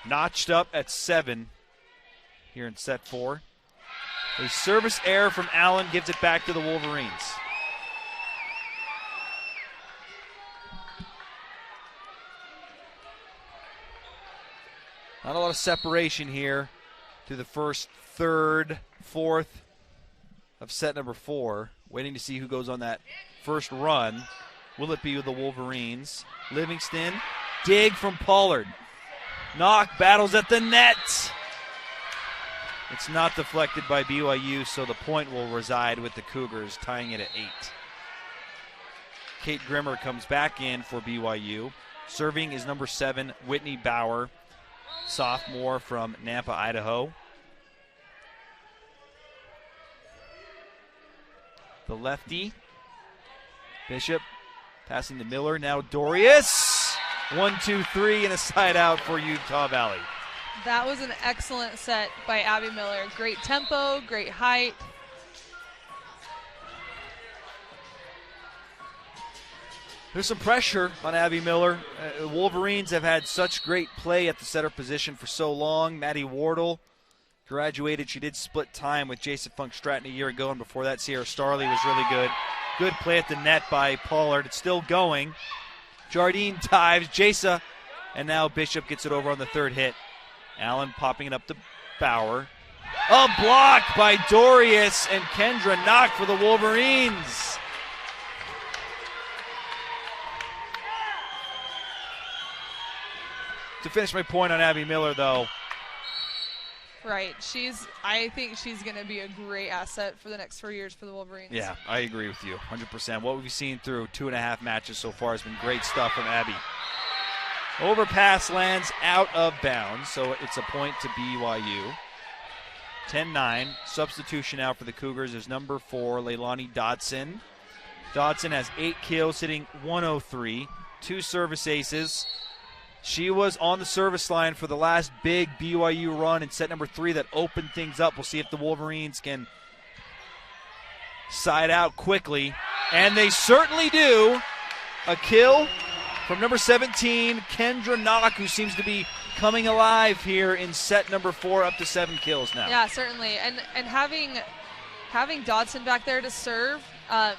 Notched up at 7 here in set 4. A service error from Allen gives it back to the Wolverines. Not a lot of separation here through the first, third, fourth of set number 4. Waiting to see who goes on that first run. Will it be with the Wolverines? Livingston, dig from Pollard. Knock battles at the net. It's not deflected by BYU, so the point will reside with the Cougars, tying it at 8. Kate Grimmer comes back in for BYU. Serving is number 7, Whitney Bauer, sophomore from Nampa, Idaho. The lefty, Bishop, Passing to Miller, now Dorius. 1, 2, 3, and a side out for Utah Valley. That was an excellent set by Abby Miller. Great tempo, great height. There's some pressure on Abby Miller. Wolverines have had such great play at the setter position for so long. Maddie Wardle graduated. She did split time with Jason Funk Stratton a year ago, and before that, Sierra Starley was really good. Good play at the net by Pollard. It's still going. Jardine dives, Jasa, and now Bishop gets it over on the third hit. Allen popping it up to Bauer. A block by Dorius and Kendra Knock for the Wolverines. To finish my point on Abby Miller, though. Right. I think she's going to be a great asset for the next 4 years for the Wolverines. Yeah, I agree with you 100%. What we've seen through 2.5 matches so far has been great stuff from Abby. Overpass lands out of bounds, so it's a point to BYU. 10-9. Substitution out for the Cougars is number 4, Leilani Dodson. Dodson has 8 kills, hitting 103. 2 service aces. She was on the service line for the last big BYU run in set number 3 that opened things up. We'll see if the Wolverines can side out quickly. And they certainly do. A kill from number 17, Kendra Knock, who seems to be coming alive here in set number 4, up to 7 kills now. Yeah, certainly. And having Dodson back there to serve,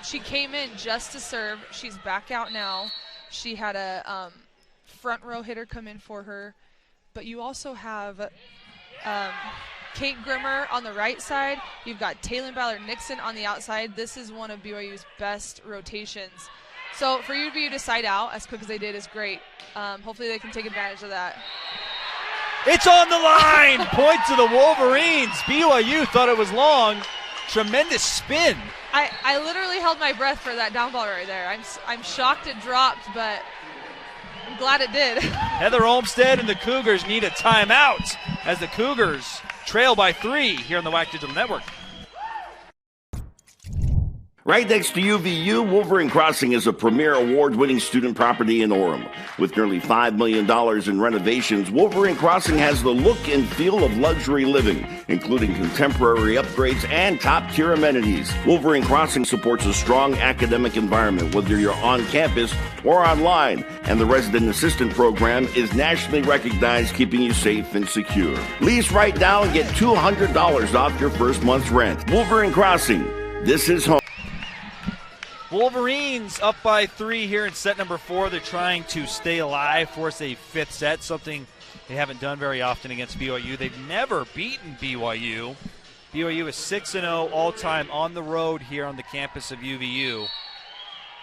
she came in just to serve. She's back out now. She had a front row hitter come in for her. But you also have Kate Grimmer on the right side. You've got Taylor Ballard-Nixon on the outside. This is one of BYU's best rotations. So for UVU to side out as quick as they did is great. Hopefully they can take advantage of that. It's on the line! Point to the Wolverines. BYU thought it was long. Tremendous spin. I literally held my breath for that down ball right there. I'm shocked it dropped, but I'm glad it did. Heather Olmstead and the Cougars need a timeout as the Cougars trail by 3 here on the WAC Digital Network. Right next to UVU, Wolverine Crossing is a premier award-winning student property in Orem. With nearly $5 million in renovations, Wolverine Crossing has the look and feel of luxury living, including contemporary upgrades and top-tier amenities. Wolverine Crossing supports a strong academic environment, whether you're on campus or online, and the resident assistant program is nationally recognized, keeping you safe and secure. Lease right now and get $200 off your first month's rent. Wolverine Crossing, this is home. Wolverines up by 3 here in set number 4. They're trying to stay alive, force a 5th set, something they haven't done very often against BYU. They've never beaten BYU. BYU is 6-0 all-time on the road here on the campus of UVU.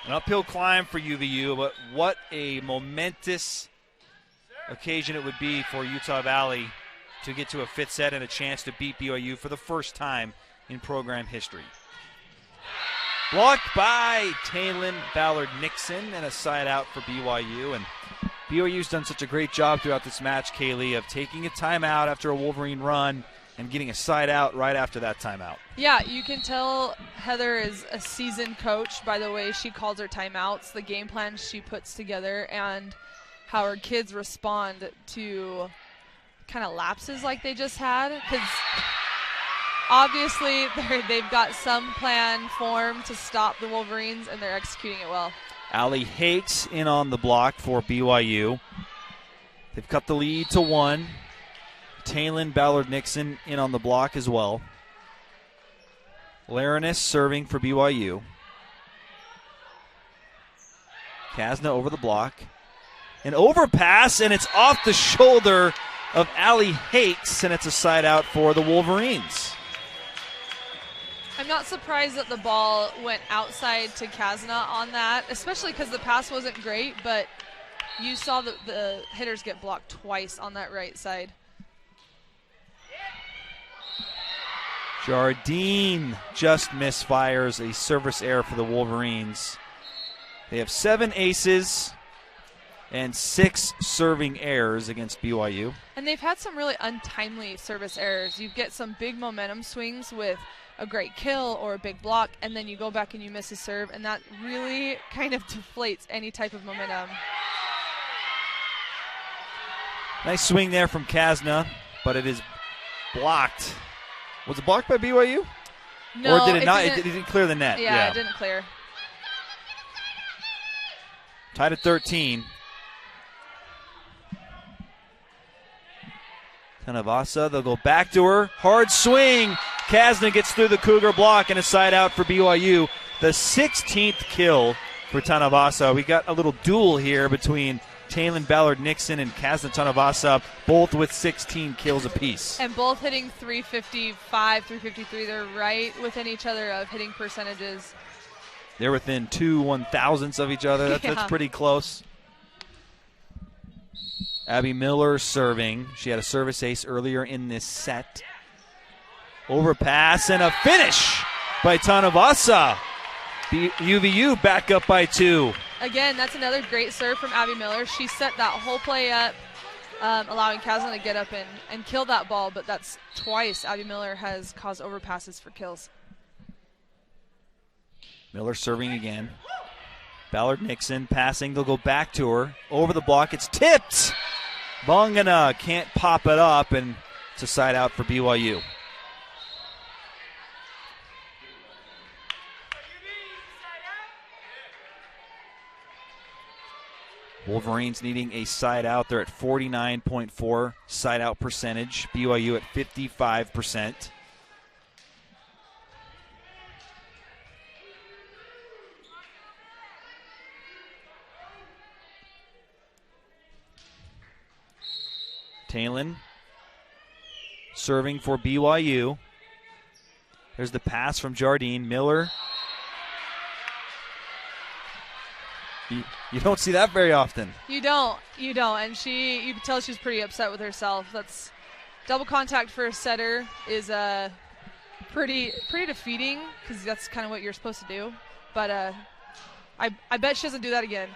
An uphill climb for UVU, but what a momentous occasion it would be for Utah Valley to get to a 5th set and a chance to beat BYU for the first time in program history. Blocked by Taylin Ballard-Nixon and a side out for BYU. And BYU's done such a great job throughout this match, Kaylee, of taking a timeout after a Wolverine run and getting a side out right after that timeout. Yeah, you can tell Heather is a seasoned coach by the way she calls her timeouts, the game plans she puts together, and how her kids respond to kind of lapses like they just had. Because obviously, they've got some plan formed to stop the Wolverines, and they're executing it well. Allie Hakes in on the block for BYU. They've cut the lead to 1. Taylin Ballard-Nixon in on the block as well. Laranis serving for BYU. Kasna over the block. An overpass, and it's off the shoulder of Allie Hakes, and it's a side out for the Wolverines. I'm not surprised that the ball went outside to Kasna on that, especially because the pass wasn't great, but you saw the hitters get blocked twice on that right side. Jardine just misfires a service error for the Wolverines. They have 7 aces and 6 serving errors against BYU. And they've had some really untimely service errors. You get some big momentum swings with a great kill or a big block, and then you go back and you miss a serve, and that really kind of deflates any type of momentum. Nice swing there from Kasna, but it is blocked. Was it blocked by BYU? No, or did it not? Didn't, it didn't clear the net. Yeah, it didn't clear. Tied at 13. Tanavasa, they'll go back to her. Hard swing. Kasna gets through the Cougar block and a side out for BYU. The 16th kill for Tanavasa. We got a little duel here between Taylin Ballard-Nixon and Kasna Tanavasa, both with 16 kills apiece. And both hitting 355, 353. They're right within each other of hitting percentages. They're within 2 1,000ths of each other. That's pretty close. Abby Miller serving. She had a service ace earlier in this set. Overpass and a finish by Tanavasa. UVU back up by 2. Again, that's another great serve from Abby Miller. She set that whole play up, allowing Kasna to get up and kill that ball, but that's twice Abby Miller has caused overpasses for kills. Miller serving again. Ballard-Nixon passing. They'll go back to her. Over the block. It's tipped. Bongana can't pop it up, and it's a side out for BYU. Wolverines needing a side out. They're at 49.4 side out percentage. BYU at 55%. Taylin serving for BYU. There's the pass from Jardine. Miller. You don't see that very often. You don't. And you can tell she's pretty upset with herself. That's double contact for a setter is pretty defeating, because that's kind of what you're supposed to do. But I bet she doesn't do that again.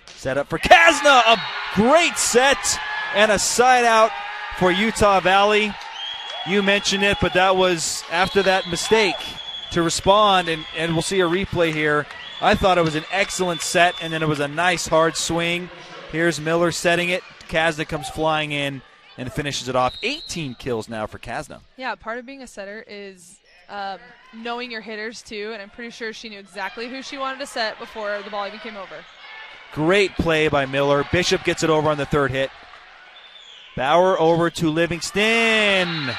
Set up for Kasna. A great set and a side out for Utah Valley. You mentioned it, but that was after that mistake to respond, and we'll see a replay here. I thought it was an excellent set, and then it was a nice hard swing. Here's Miller setting it. Kasna comes flying in and finishes it off. 18 kills now for Kasna. Yeah, part of being a setter is knowing your hitters, too, and I'm pretty sure she knew exactly who she wanted to set before the ball even came over. Great play by Miller. Bishop gets it over on the third hit. Bauer over to Livingston.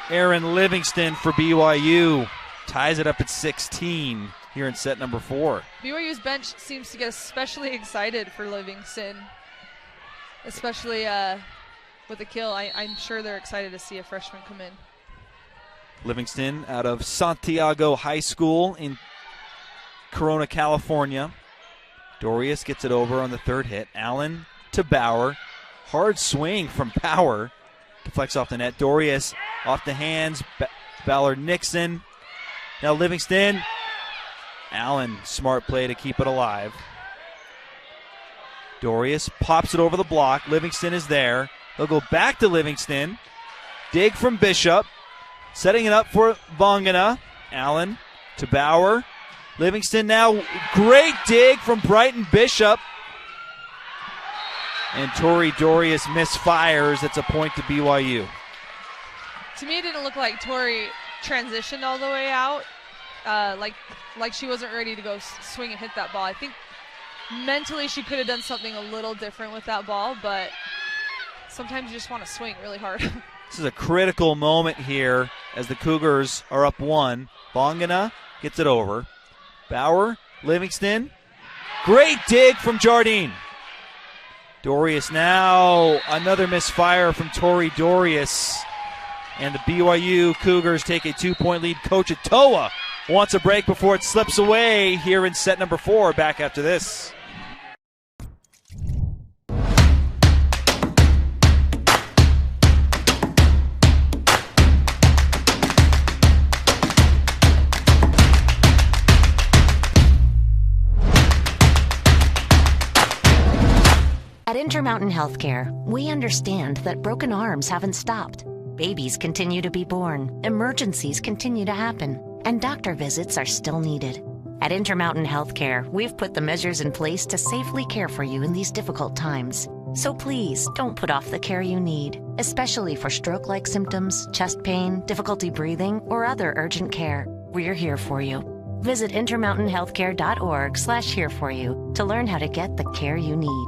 Aaron Livingston for BYU. Ties it up at 16 here in set number 4. BYU's bench seems to get especially excited for Livingston, especially with the kill. I'm sure they're excited to see a freshman come in. Livingston out of Santiago High School in Corona, California. Dorius gets it over on the third hit. Allen to Bauer. Hard swing from Bauer. Deflects off the net. Dorius off the hands. Ballard-Nixon. Now Livingston. Allen, smart play to keep it alive. Dorius pops it over the block. Livingston is there. They'll go back to Livingston. Dig from Bishop. Setting it up for Vongana. Allen to Bauer. Livingston now. Great dig from Brighton Bishop. And Tori Dorius misfires. That's a point to BYU. To me, it didn't look like Tori transitioned all the way out. Like she wasn't ready to go swing and hit that ball. I think mentally she could have done something a little different with that ball, but sometimes you just want to swing really hard. This is a critical moment here as the Cougars are up 1. Bongana gets it over. Bauer, Livingston. Great dig from Jardine. Dorius now. Another misfire from Tori Dorius. And the BYU Cougars take a 2-point lead. Coach Atoa wants a break before it slips away here in set number 4. Back after this. At Intermountain Healthcare, we understand that broken arms haven't stopped. Babies continue to be born, emergencies continue to happen, and doctor visits are still needed. At Intermountain Healthcare, we've put the measures in place to safely care for you in these difficult times. So please don't put off the care you need, especially for stroke-like symptoms, chest pain, difficulty breathing, or other urgent care. We're here for you. Visit intermountainhealthcare.org/here4you to learn how to get the care you need.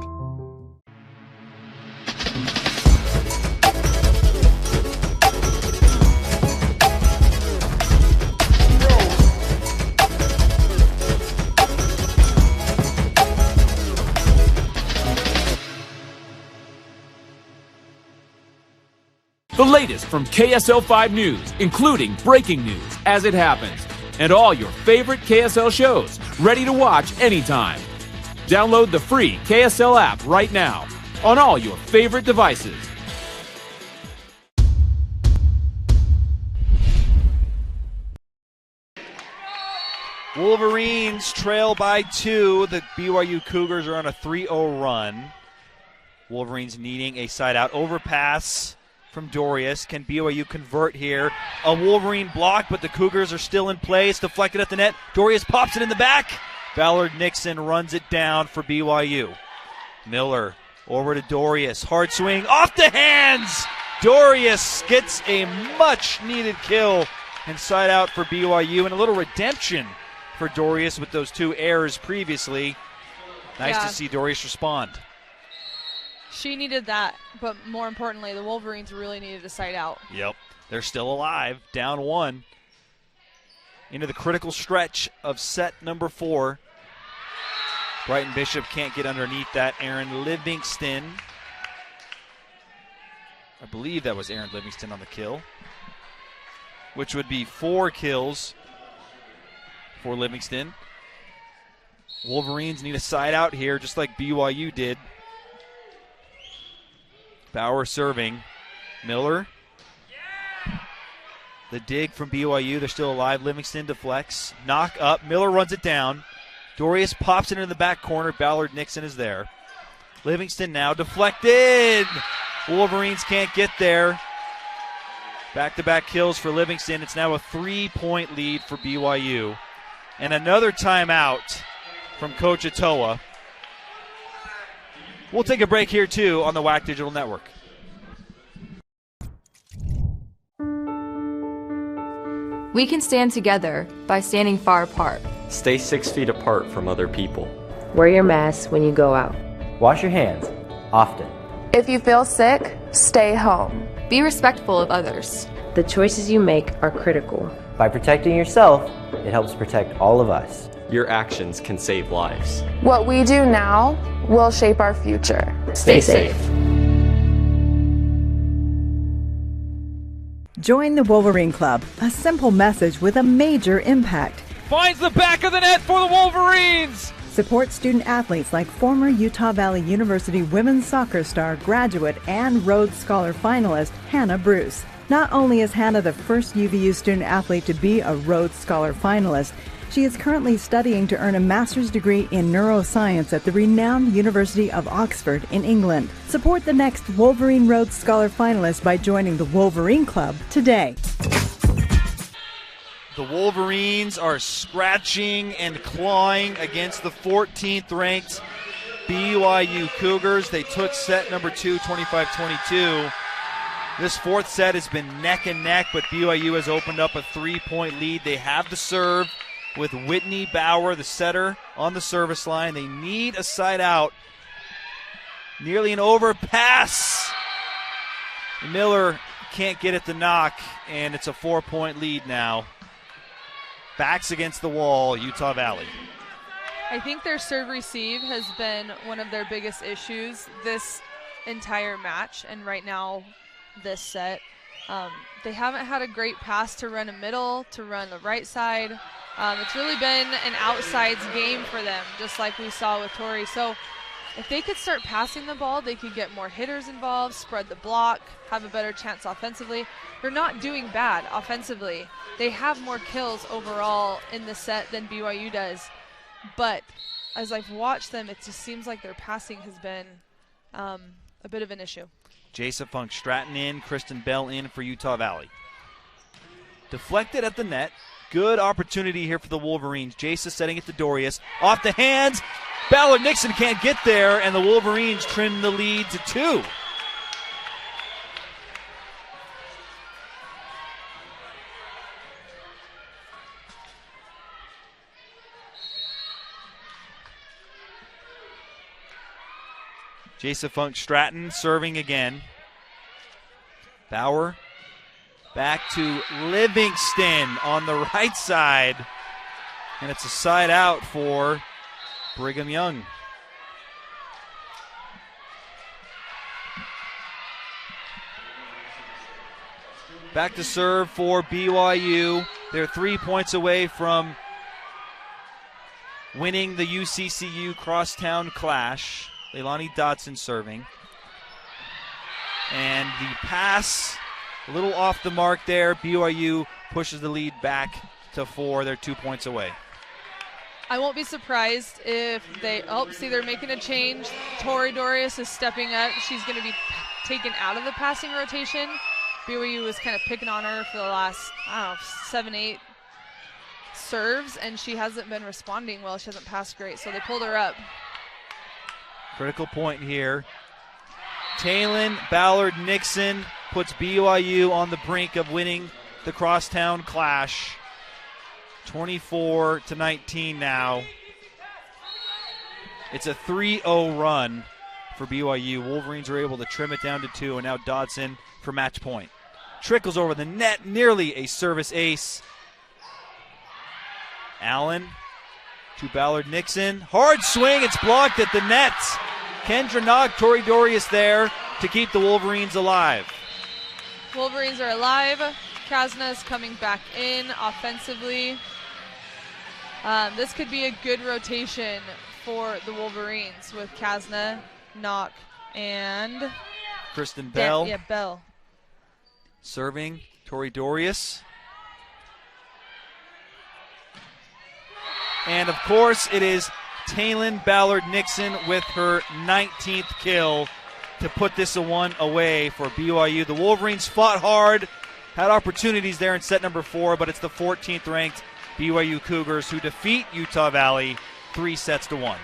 The latest from KSL 5 News, including breaking news as it happens, and all your favorite KSL shows, ready to watch anytime. Download the free KSL app right now on all your favorite devices. Wolverines trail by 2. The BYU Cougars are on a 3-0 run. Wolverines needing a side-out overpass from Dorius. Can BYU convert here? A Wolverine block, but the Cougars are still in place. Deflected at the net. Dorius pops it in the back. Ballard Nixon runs it down for BYU. Miller over to Dorius. Hard swing off the hands. Dorius gets a much-needed kill and side out for BYU, and a little redemption for Dorius with those 2 errors previously. Nice to see Dorius respond. She needed that, but more importantly, the Wolverines really needed a side out. Yep, they're still alive, down 1. Into the critical stretch of set number 4. Brighton Bishop can't get underneath that. Aaron Livingston. I believe that was Aaron Livingston on the kill, which would be 4 kills for Livingston. Wolverines need a side out here, just like BYU did. Bauer serving. Miller. The dig from BYU. They're still alive. Livingston deflects. Knock up. Miller runs it down. Dorius pops it into the back corner. Ballard Nixon is there. Livingston now deflected. Wolverines can't get there. Back-to-back kills for Livingston. It's now a 3-point lead for BYU. And another timeout from Coach Atoa. We'll take a break here, too, on the WAC Digital Network. We can stand together by standing far apart. Stay 6 feet apart from other people. Wear your mask when you go out. Wash your hands often. If you feel sick, stay home. Be respectful of others. The choices you make are critical. By protecting yourself, it helps protect all of us. Your actions can save lives. What we do now will shape our future. Stay safe. Join the Wolverine Club, a simple message with a major impact. Finds the back of the net for the Wolverines! Support student athletes like former Utah Valley University women's soccer star, graduate, and Rhodes Scholar finalist Hannah Bruce. Not only is Hannah the first UVU student athlete to be a Rhodes Scholar finalist, she is currently studying to earn a master's degree in neuroscience at the renowned University of Oxford in England. Support the next Wolverine Rhodes Scholar finalist by joining the Wolverine Club today. The Wolverines are scratching and clawing against the 14th ranked BYU Cougars. They took set number 2, 25-22. This fourth set has been neck and neck, but BYU has opened up a 3-point lead. They have the serve with Whitney Bauer, the setter, on the service line. They need a side out. Nearly an overpass. Miller can't get it to knock, and it's a 4-point lead now. Backs against the wall, Utah Valley. I think their serve receive has been one of their biggest issues this entire match, and right now this set. They haven't had a great pass to run a middle, to run the right side. It's really been an outsides game for them, just like we saw with Tori. So if they could start passing the ball, they could get more hitters involved, spread the block, have a better chance offensively. They're not doing bad offensively. They have more kills overall in the set than BYU does. But as I've watched them, it just seems like their passing has been a bit of an issue. Jason Funk Stratton in, Kristen Bell in for Utah Valley. Deflected at the net. Good opportunity here for the Wolverines. Jason setting it to Dorius. Off the hands. Ballard Nixon can't get there, and the Wolverines trim the lead to 2. Jason Funk Stratton serving again. Bauer back to Livingston on the right side. And it's a side out for Brigham Young. Back to serve for BYU. They're 3 points away from winning the UCCU Crosstown Clash. Leilani Dotson serving. And the pass, a little off the mark there. BYU pushes the lead back to 4. They're 2 points away. I won't be surprised if they, see they're making a change. Tori Dorius is stepping up. She's going to be taken out of the passing rotation. BYU was kind of picking on her for the last, 7, 8 serves, and she hasn't been responding well. She hasn't passed great, so they pulled her up. Critical point here. Talon Ballard Nixon puts BYU on the brink of winning the Crosstown Clash. 24-19 now. It's a 3-0 run for BYU. Wolverines are able to trim it down to 2, and now Dodson for match point. Trickles over the net, nearly a service ace. Allen to Ballard Nixon. Hard swing, it's blocked at the net. Kendra Knock, Tori Dorius there to keep the Wolverines alive. Wolverines are alive. Kasna is coming back in offensively. This could be a good rotation for the Wolverines with Kasna, Knock, and Kristen Bell. Bell. Serving, Tori Dorius. And, of course, it is Talon Ballard Nixon with her 19th kill to put this one away for BYU. The Wolverines fought hard, had opportunities there in set number 4, but it's the 14th ranked BYU Cougars who defeat Utah Valley 3-1.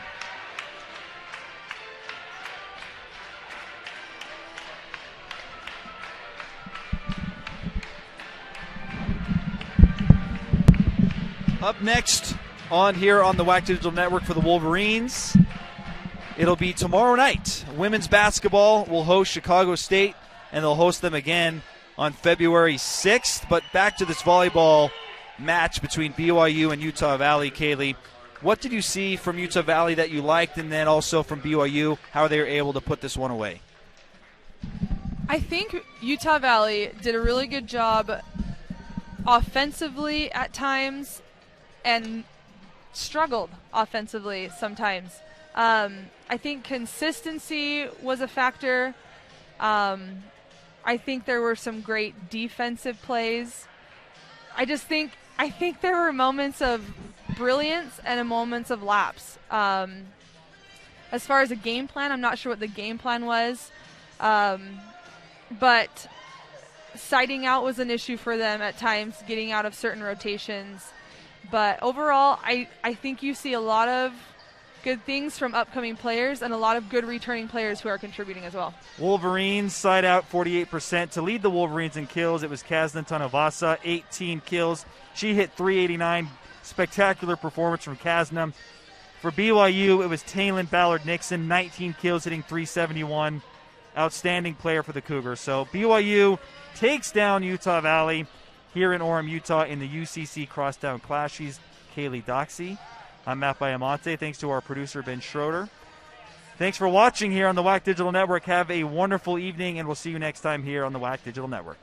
Up next on here on the WAC Digital Network for the Wolverines, it'll be tomorrow night. Women's basketball will host Chicago State, and they'll host them again on February 6th. But back to this volleyball match between BYU and Utah Valley. Kaylee, what did you see from Utah Valley that you liked, and then also from BYU, how they were able to put this one away? I think Utah Valley did a really good job offensively at times and struggled offensively sometimes. I think consistency was a factor. I think there were some great defensive plays. I think there were moments of brilliance and moments of lapse. As far as a game plan, I'm not sure what the game plan was. But siding out was an issue for them at times, getting out of certain rotations. But overall, I think you see a lot of good things from upcoming players and a lot of good returning players who are contributing as well. Wolverines side out 48%. To lead the Wolverines in kills, it was Kaznan Tanavasa, 18 kills. She hit 389. Spectacular performance from Kaznan. For BYU, it was Talon Ballard Nixon, 19 kills, hitting 371. Outstanding player for the Cougars. So BYU takes down Utah Valley here in Orem, Utah in the UCC Crosstown Clash. She's Kaylee Doxey. I'm Matt Biamonte. Thanks to our producer, Ben Schroeder. Thanks for watching here on the WAC Digital Network. Have a wonderful evening, and we'll see you next time here on the WAC Digital Network.